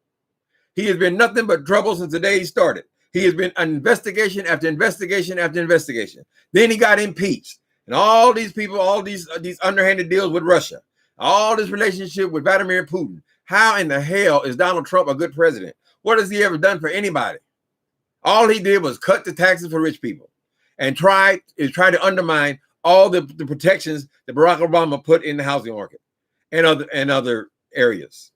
He has been nothing but trouble since the day he started. He has been investigation after investigation after investigation. Then he got impeached. And all these people, all these underhanded deals with Russia, all this relationship with Vladimir Putin. How in the hell is Donald Trump a good president? What has he ever done for anybody? All he did was cut the taxes for rich people and try to undermine all the protections that Barack Obama put in the housing market and other areas.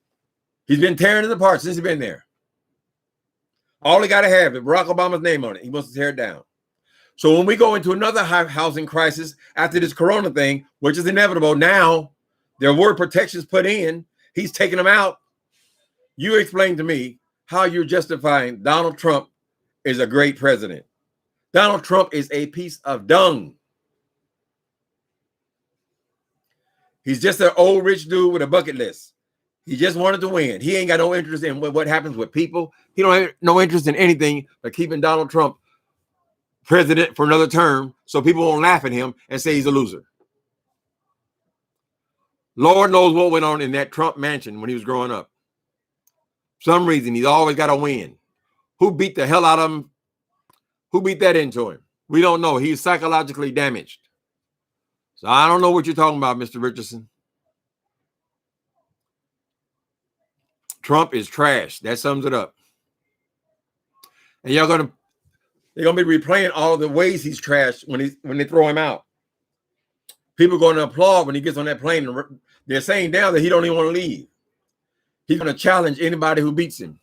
He's been tearing it apart since he's been there. All he got to have is Barack Obama's name on it. He wants to tear it down. So when we go into another housing crisis after this corona thing, which is inevitable now, there were protections put in. He's taking them out. You explain to me how you're justifying Donald Trump is a great president. Donald Trump is a piece of dung. He's just an old rich dude with a bucket list. He just wanted to win. He ain't got no interest in what happens with people. He don't have no interest in anything but keeping Donald Trump president for another term so people won't laugh at him and say he's a loser. Lord knows what went on in that Trump mansion when he was growing up. For some reason, he's always got to win. Who beat the hell out of him? Who beat that into him? We don't know. He's psychologically damaged. So I don't know what you're talking about, Mr. Richardson. Trump is trash. That sums it up. And they're gonna be replaying all of the ways he's trash when they throw him out. People are going to applaud when he gets on that plane. And they're saying now that he don't even want to leave. He's going to challenge anybody who beats him.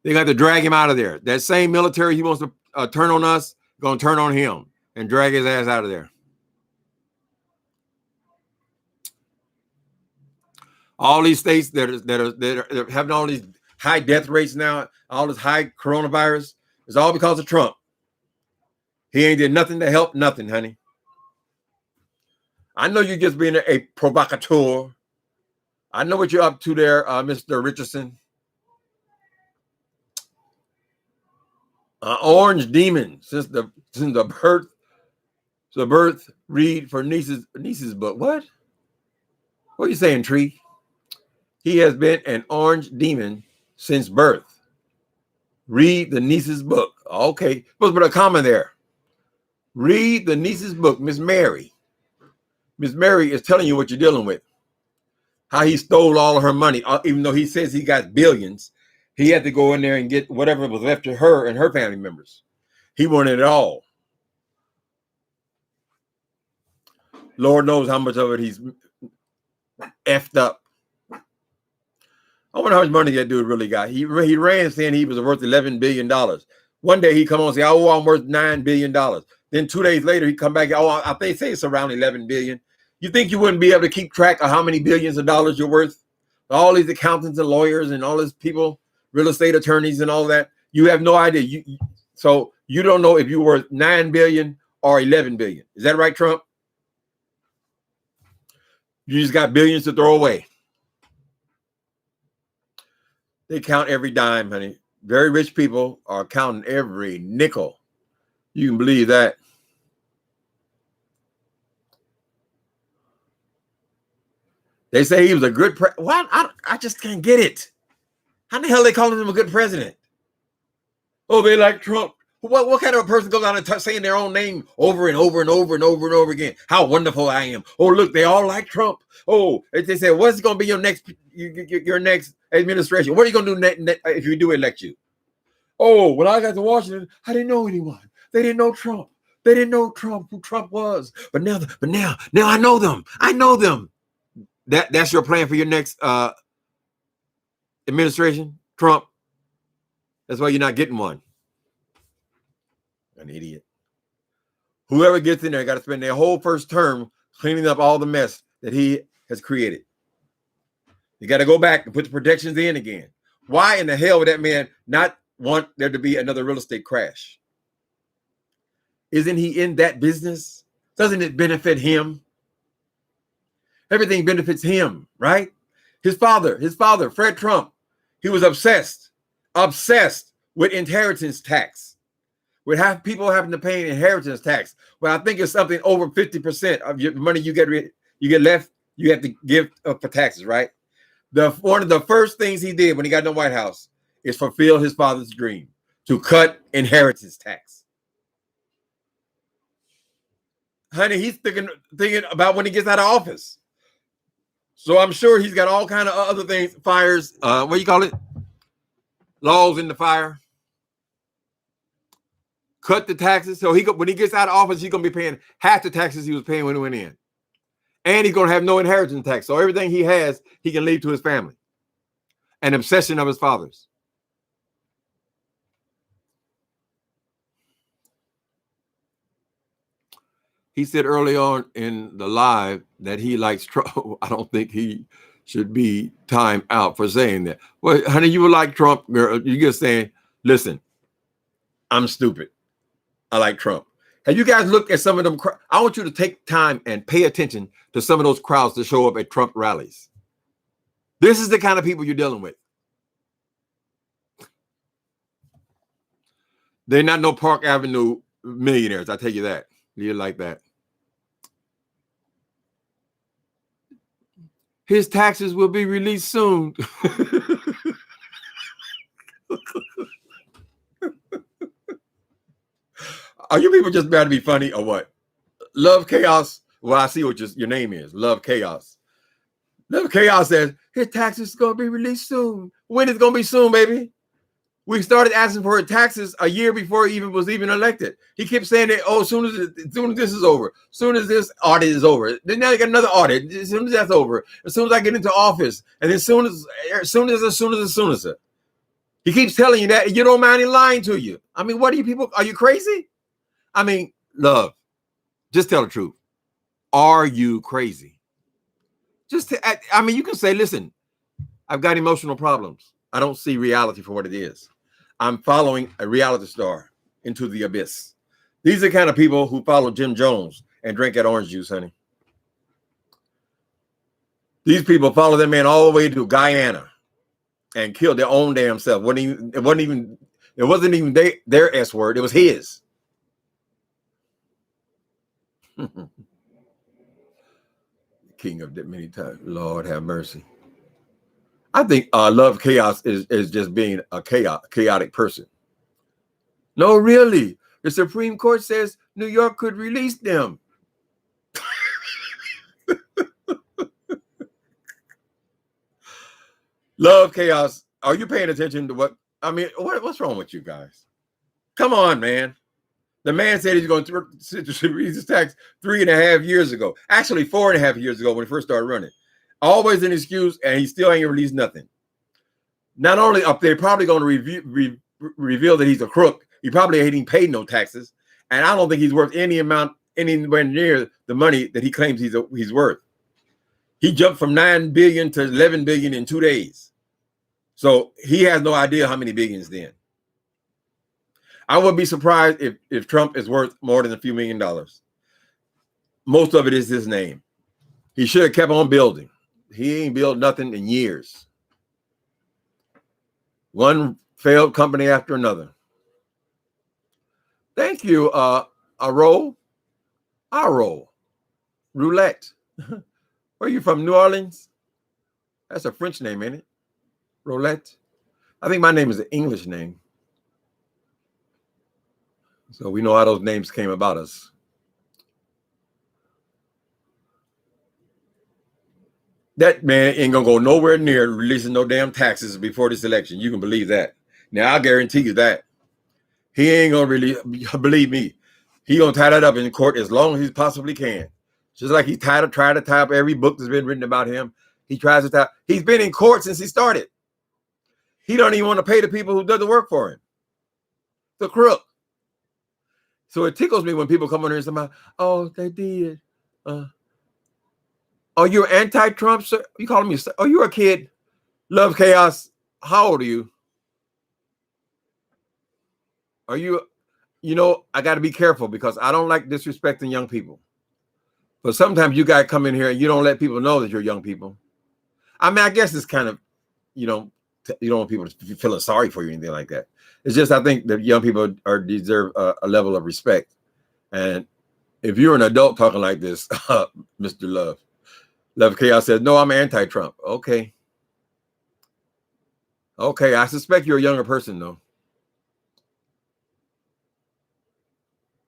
They got to drag him out of there. That same military he wants to turn on us, going to turn on him and drag his ass out of there. All these states that are having all these high death rates now, all this high coronavirus, is all because of Trump. He ain't did nothing to help nothing, honey. I know you're just being a provocateur. I know what you're up to there, Mr. Richardson. Orange demon since the birth. Read for niece's book. What are you saying, Tree? He has been an orange demon since birth. Read the niece's book. Okay, supposed to put a comma there. Read the niece's book, Miss Mary. Miss Mary is telling you what you're dealing with. How he stole all of her money, even though he says he got billions. He had to go in there and get whatever was left to her and her family members. He wanted it all. Lord knows how much of it he's effed up. I wonder how much money that dude really got. He ran saying he was worth $11 billion. One day he come on and say, oh, I'm worth $9 billion. Then 2 days later, he come back, oh, I think say it's around 11 billion. You think you wouldn't be able to keep track of how many billions of dollars you're worth? All these accountants and lawyers and all these people, real estate attorneys and all that. You have no idea. So you don't know if you're worth 9 billion or 11 billion. Is that right, Trump? You just got billions to throw away. They count every dime, honey. Very rich people are counting every nickel. You can believe that. They say he was a good what? I just can't get it. How the hell they calling him a good president? Oh, they like Trump. What kind of a person goes out and saying their own name over and over and over and over and over again? How wonderful I am. Oh, look, they all like Trump. Oh, they say, what's going to be your next administration? What are you going to do if you do elect you? Oh, when I got to Washington, I didn't know anyone. They didn't know Trump. They didn't know Trump, who Trump was. But now I know them. I know them. That's your plan for your next administration, Trump. That's why you're not getting one. An idiot. Whoever gets in there got to spend their whole first term cleaning up all the mess that he has created. You got to go back and put the protections in again. Why in the hell would that man not want there to be another real estate crash? Isn't he in that business? Doesn't it benefit him? Everything benefits him, right? His father, Fred Trump, he was obsessed with inheritance tax. With people having to pay inheritance tax. Well, I think it's something over 50% of your money you get left, you have to give up for taxes, right? One of the first things he did when he got in the White House is fulfill his father's dream to cut inheritance tax. Honey, he's thinking about when he gets out of office. So I'm sure he's got all kind of other things, fires, what do you call it? Laws in the fire. Cut the taxes. So when he gets out of office, he's going to be paying half the taxes he was paying when he went in. And he's going to have no inheritance tax. So everything he has, he can leave to his family. An obsession of his father's. He said early on in the live that he likes Trump. I don't think he should be timed out for saying that. Well, honey, you would like Trump, girl. You're just saying, listen, I'm stupid. I like Trump. Have you guys looked at some of them? I want you to take time and pay attention to some of those crowds that show up at Trump rallies. This is the kind of people you're dealing with. They're not no Park Avenue millionaires. I tell you that. You're like that. His taxes will be released soon. Are you people just about to be funny or what? Love Chaos. Well, I see what your name is. Love Chaos. Love Chaos says his taxes is going to be released soon. When is it going to be soon, baby? We started asking for his taxes a year before he was even elected. He kept saying that, as soon as this is over, as soon as this audit is over, then now you got another audit. As soon as that's over, as soon as I get into office, and then as soon as he keeps telling you that, and you don't mind him lying to you. I mean, what are you people? Are you crazy? I mean, love, just tell the truth. Are you crazy? I mean, you can say, listen, I've got emotional problems. I don't see reality for what it is. I'm following a reality star into the abyss. These are the kind of people who follow Jim Jones and drink that orange juice, honey. These people follow that man all the way to Guyana and killed their own damn self. It wasn't even their S word. It was his. King of that many times. Lord have mercy. I think Love Chaos is just being a chaotic person. No, really. The Supreme Court says New York could release them. Love Chaos. Are you paying attention to what? I mean, what's wrong with you guys? Come on, man. The man said he's going to release his tax 3.5 years ago. Actually, 4.5 years ago when he first started running. Always an excuse, and he still ain't released nothing. Not only are they probably going to reveal that he's a crook, he probably ain't even paid no taxes, and I don't think he's worth anywhere near the money that he claims he's worth. He jumped from 9 billion to 11 billion in 2 days, so he has no idea how many billions then. I would be surprised if Trump is worth more than a few $1 million. Most of it is his name. He should have kept on building. He ain't built nothing in years. One failed company after another. Thank you. A roll. I roll. Roulette. Where are you from? New Orleans? That's a French name, ain't it? Roulette. I think my name is an English name. So we know how those names came about us. That man ain't gonna go nowhere near releasing no damn taxes before this election. You can believe that. Now I guarantee you that. He ain't gonna really believe me. He gonna tie that up in court as long as he possibly can. Just like he tried to tie up every book that's been written about him. He tries to tie. He's been in court since he started. He don't even want to pay the people who do the work for him. The crook. So it tickles me when people come on here and say, "Oh, they did." Oh, you're anti-Trump, sir? You calling me? Oh, you're a kid. Love chaos. How old are you? Are you? You know, I got to be careful because I don't like disrespecting young people. But sometimes you guys come in here and you don't let people know that you're young people. I mean, I guess it's kind of, you don't want people to feel sorry for you or anything like that. It's just I think that young people deserve a level of respect. And if you're an adult talking like this, Mr. Love Chaos says, no, I'm anti-Trump. Okay. Okay, I suspect you're a younger person, though.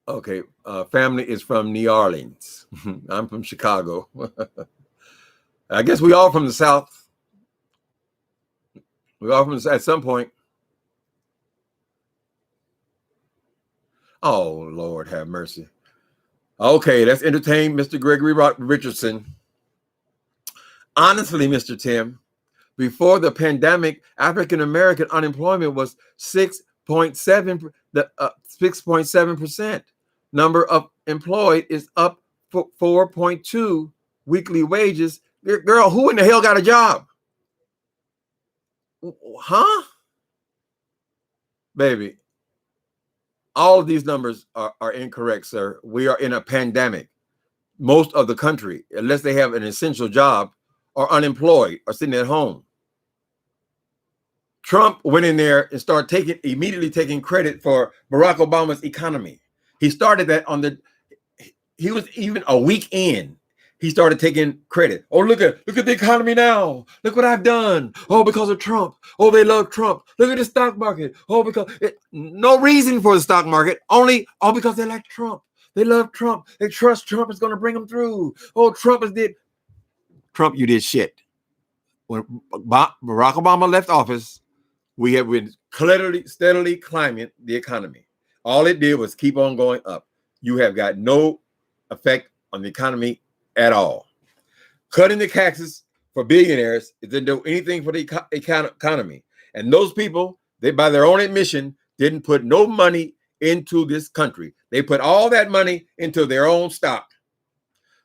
Okay, family is from New Orleans. I'm from Chicago. I guess we all from the South. We all from at some point. Oh, Lord have mercy. Okay, let's entertain Mr. Gregory Richardson. Honestly, Mr. Tim, before the pandemic, African American unemployment was 6.7%. Number of employed is up 4.2. Weekly wages. Girl, who in the hell got a job? Huh? Baby, all of these numbers are incorrect, sir. We are in a pandemic. Most of the country, unless they have an essential job, are unemployed or sitting at home. Trump went in there and started immediately taking credit for Barack Obama's economy. He started that he was even a week in. He started taking credit. Oh, look at the economy now. Look what I've done. Oh, because of Trump. Oh, they love Trump. Look at the stock market. Oh, no reason for the stock market. All because they like Trump. They love Trump. They trust Trump is going to bring them through. Oh, Trump, you did shit. When Barack Obama left office, we have been steadily climbing the economy. All it did was keep on going up. You have got no effect on the economy at all. Cutting the taxes for billionaires didn't do anything for the economy. And those people, they, by their own admission, didn't put no money into this country. They put all that money into their own stock.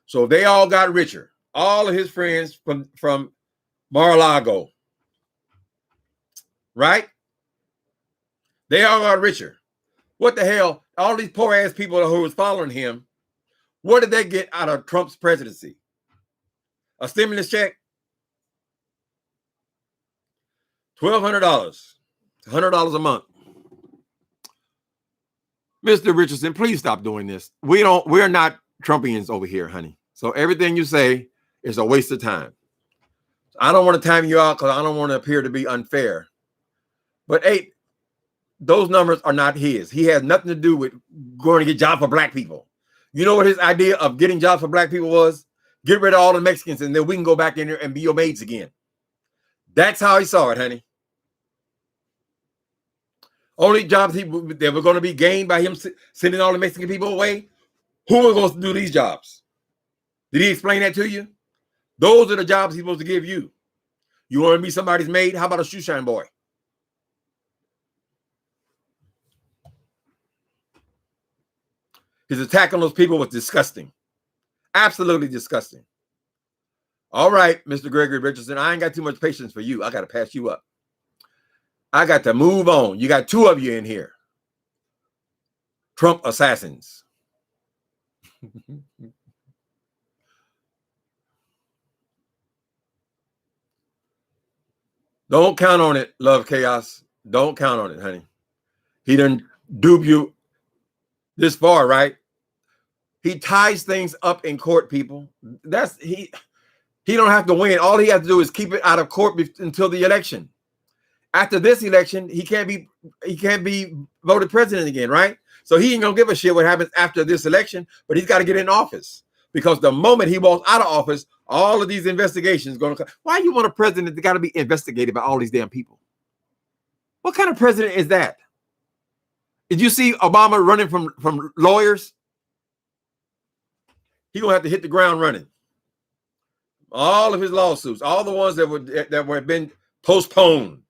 So they all got richer. All of his friends from Mar-a-Lago, right? They all got richer. What the hell? All these poor ass people who was following him, what did they get out of Trump's presidency? A stimulus check? $1,200. $100 a month. Mr. Richardson, please stop doing this. We're not Trumpians over here, honey. So everything you say is a waste of time. I don't want to time you out because I don't want to appear to be unfair. But those numbers are not his. He has nothing to do with going to get jobs for black people. You know what his idea of getting jobs for black people was? Get rid of all the Mexicans and then we can go back in there and be your maids again. That's how he saw it, honey. Only jobs that were going to be gained by him sending all the Mexican people away. Who was going to do these jobs? Did he explain that to you? Those are the jobs he's supposed to give you. You want to be somebody's maid? How about a shoe shine boy? His attack on those people was disgusting. Absolutely disgusting. All right, Mr. Gregory Richardson, I ain't got too much patience for you. I got to pass you up. I got to move on. You got two of you in here. Trump assassins. Don't count on it, Love Chaos. Don't count on it, honey. He done dupe you. this far, right? He ties things up in court, people. He don't have to win. All he has to do is keep it out of court until the election. After this election, he can't be voted president again, right? So he ain't gonna give a shit what happens after this election, but he's got to get in office, because the moment he walks out of office, all of these investigations going to come. Why you want a president that got to be investigated by all these damn people? What kind of president is that? Did you see Obama running from lawyers? He gonna have to hit the ground running. All of his lawsuits, all the ones that were been postponed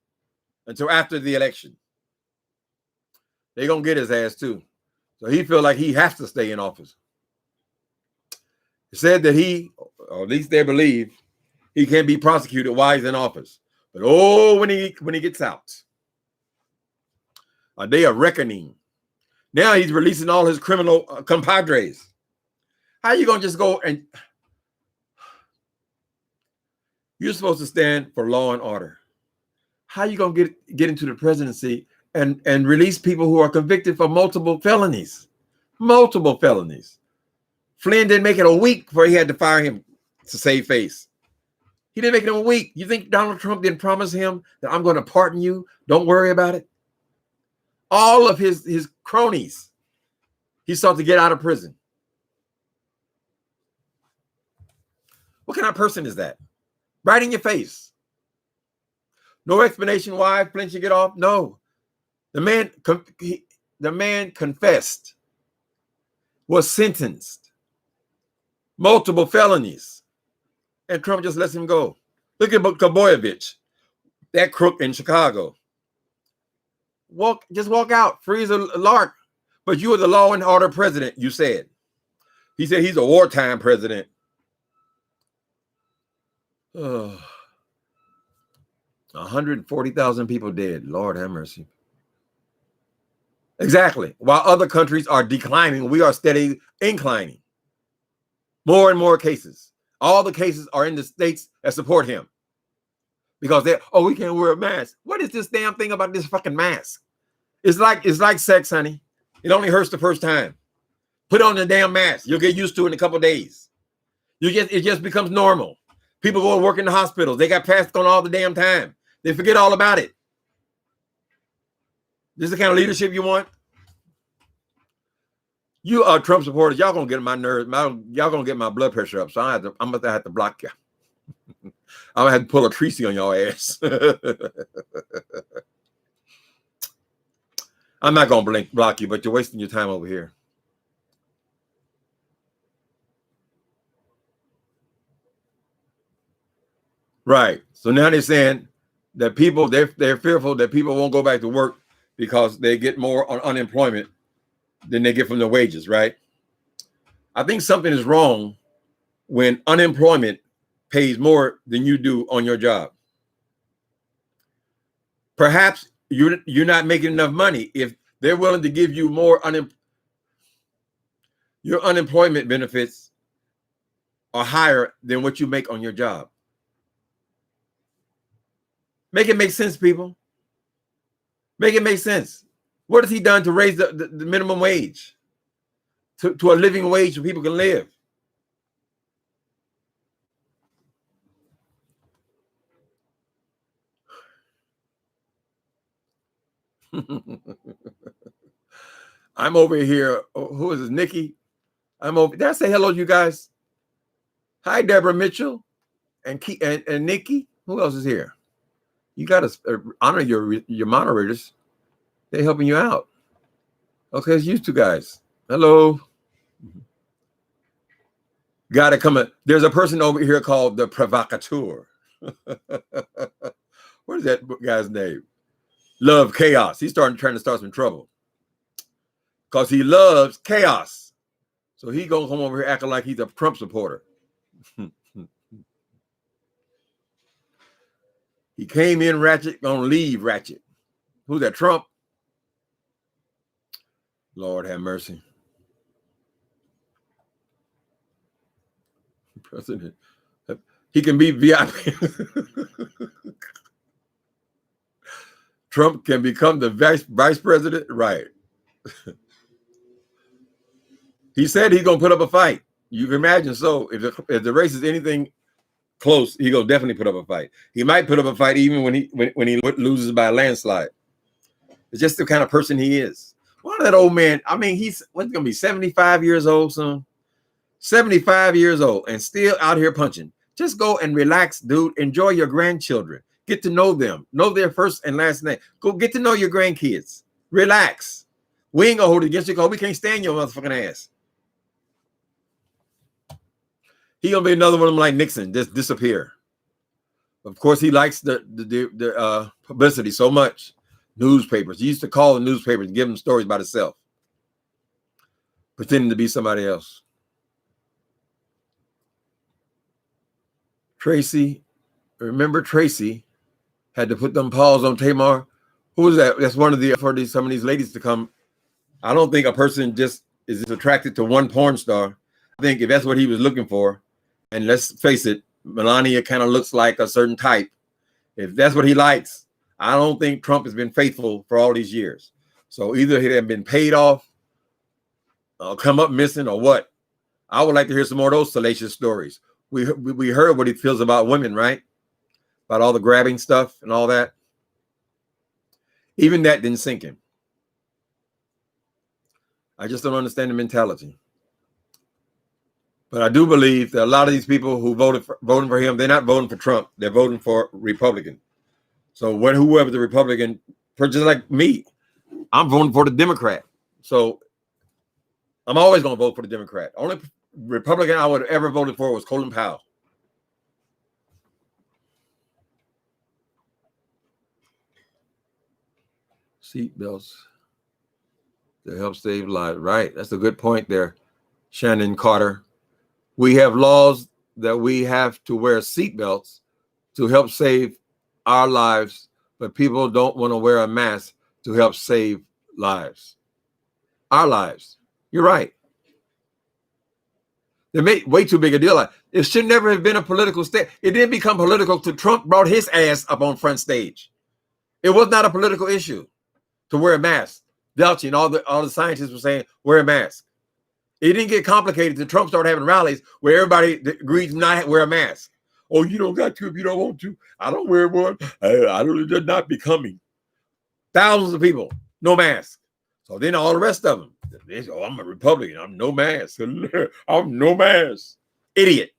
until after the election, they're gonna get his ass too. So he feel like he has to stay in office. He said that or at least they believe, he can't be prosecuted while he's in office. But when he gets out, a day of reckoning. Now he's releasing all his criminal compadres. How you gonna just go and you're supposed to stand for law and order? How you gonna get into the presidency and release people who are convicted for multiple felonies? Multiple felonies. Flynn didn't make it a week before he had to fire him to save face. He didn't make it a week. You think Donald Trump didn't promise him that I'm going to pardon you? Don't worry about it. All of his cronies, he sought to get out of prison. What kind of person is that? Right in your face. No explanation why Flynn should get off. No. The man confessed, was sentenced, multiple felonies, and Trump just lets him go. Look at Koboyevich, that crook in Chicago. Just walk out, free as a lark. But you are the law and order president, you said. He said he's a wartime president. 140,000 people dead. Lord have mercy. Exactly. While other countries are declining, we are steadily inclining. More and more cases. All the cases are in the states that support him. Because we can't wear a mask. What is this damn thing about this fucking mask? It's like sex, honey. It only hurts the first time. Put on the damn mask. You'll get used to it in a couple of days. It just becomes normal. People go to work in the hospitals. They got masks on all the damn time. They forget all about it. This is the kind of leadership you want? You are Trump supporters. Y'all gonna get my nerves. Y'all gonna get my blood pressure up. So I'm gonna have to block you. I'm gonna have to pull a Tracy on your ass. I'm not gonna block you, but you're wasting your time over here. Right. So now they're saying that people they're fearful that people won't go back to work because they get more on unemployment than they get from their wages, right? I think something is wrong when unemployment pays more than you do on your job. Perhaps you're not making enough money. If they're willing to give you more your unemployment benefits are higher than what you make on your job. Make it make sense, people. Make it make sense. What has he done to raise the minimum wage to a living wage so people can live? I'm over here. Who is this? Nikki? I'm over. Did I say hello to you guys? Hi, Deborah Mitchell and Nikki. Who else is here? You got to honor your moderators. They're helping you out. Okay, it's you two guys. Hello. Got to come. There's a person over here called the provocateur. What is that guy's name? Love chaos. He's trying to start some trouble because he loves chaos. So he gonna come over here acting like he's a Trump supporter. He came in ratchet, gonna leave ratchet. Who's that? Trump? Lord have mercy. President. He can be VIP. Trump can become the vice president, right? He said he's gonna put up a fight. You can imagine. So if the race is anything close, he gonna definitely put up a fight. He might put up a fight even when he loses by a landslide. It's just the kind of person he is. One of that old man. I mean, he's what's gonna be 75 years old soon. 75 years old and still out here punching. Just go and relax, dude. Enjoy your grandchildren. Get to know them. Know their first and last name. Go get to know your grandkids. Relax. We ain't gonna hold it against you because we can't stand your motherfucking ass. He gonna be another one of them like Nixon, just disappear. Of course, he likes the publicity so much. Newspapers. He used to call the newspapers and give them stories about himself, pretending to be somebody else. Tracy, remember Tracy had to put them paws on Tamar. Who was that? That's one of the for some of these ladies to come. I don't think a person just is attracted to one porn star. I think if that's what he was looking for, and let's face it, Melania kind of looks like a certain type. If that's what he likes, I don't think Trump has been faithful for all these years. So either he had been paid off, come up missing, or what. I would like to hear some more of those salacious stories. We heard what he feels about women, right? About all the grabbing stuff and all that. Even that didn't sink him. I just don't understand the mentality. But I do believe that a lot of these people who voting for him, they're not voting for Trump. They're voting for Republican. So whoever the Republican, just like me, I'm voting for the Democrat. So I'm always going to vote for the Democrat. Only Republican I would have ever voted for was Colin Powell. Seat belts to help save lives. Right. That's a good point there, Shannon Carter. We have laws that we have to wear seatbelts to help save our lives, but people don't want to wear a mask to help save lives. Our lives. You're right. They made way too big a deal. It should never have been a political state. It didn't become political till Trump brought his ass up on front stage. It was not a political issue to wear a mask. Fauci and all the scientists were saying, wear a mask. It didn't get complicated until Trump started having rallies where everybody agreed to not wear a mask. Oh, you don't got to if you don't want to. I don't wear one. I don't. It's not becoming. Thousands of people, no mask. So then all the rest of them, they say, oh, I'm a Republican. I'm no mask. I'm no mask. Idiot.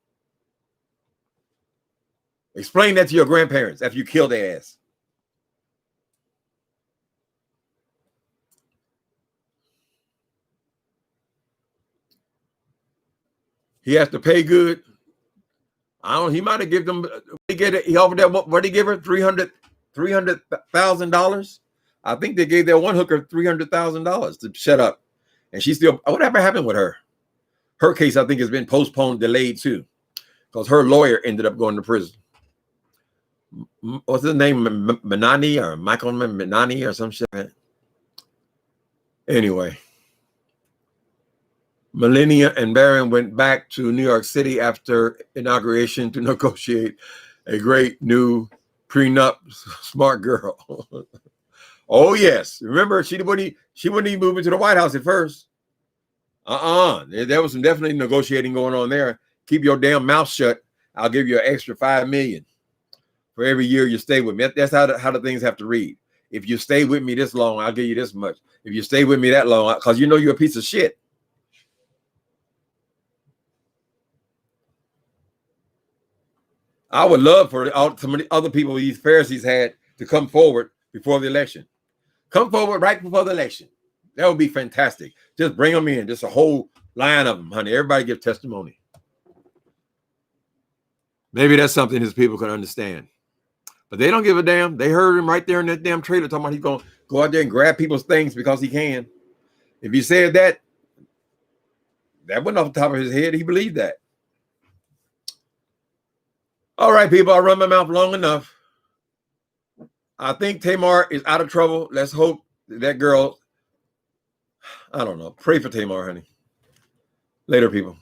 Explain that to your grandparents after you kill their ass. He has to pay good. I don't. He might have given them. He offered that. What did he give her? $300,000. I think they gave that one hooker $300,000 to shut up, and she still. Whatever happened with her? Her case, I think, has been postponed, delayed too, because her lawyer ended up going to prison. What's his name? Menani or Michael Menani or some shit. Anyway. Melania and Barron went back to New York City after inauguration to negotiate a great new prenup. Smart girl. Oh yes, remember she wouldn't even move into the White House at first. There was some definitely negotiating going on there. Keep your damn mouth shut. I'll give you an extra $5 million for every year you stay with me. That's how the things have to read. If you stay with me this long, I'll give you this much. If you stay with me that long, because you know you're a piece of shit. I would love for some of the other people these Pharisees had to come forward before the election. Come forward right before the election. That would be fantastic. Just bring them in. Just a whole line of them, honey. Everybody give testimony. Maybe that's something his people can understand. But they don't give a damn. They heard him right there in that damn trailer talking about he's going to go out there and grab people's things because he can. If he said that wasn't off the top of his head. He believed that. All right, people, I run my mouth long enough. I think Tamar is out of trouble. Let's hope that girl, I don't know. Pray for Tamar, honey. Later, people.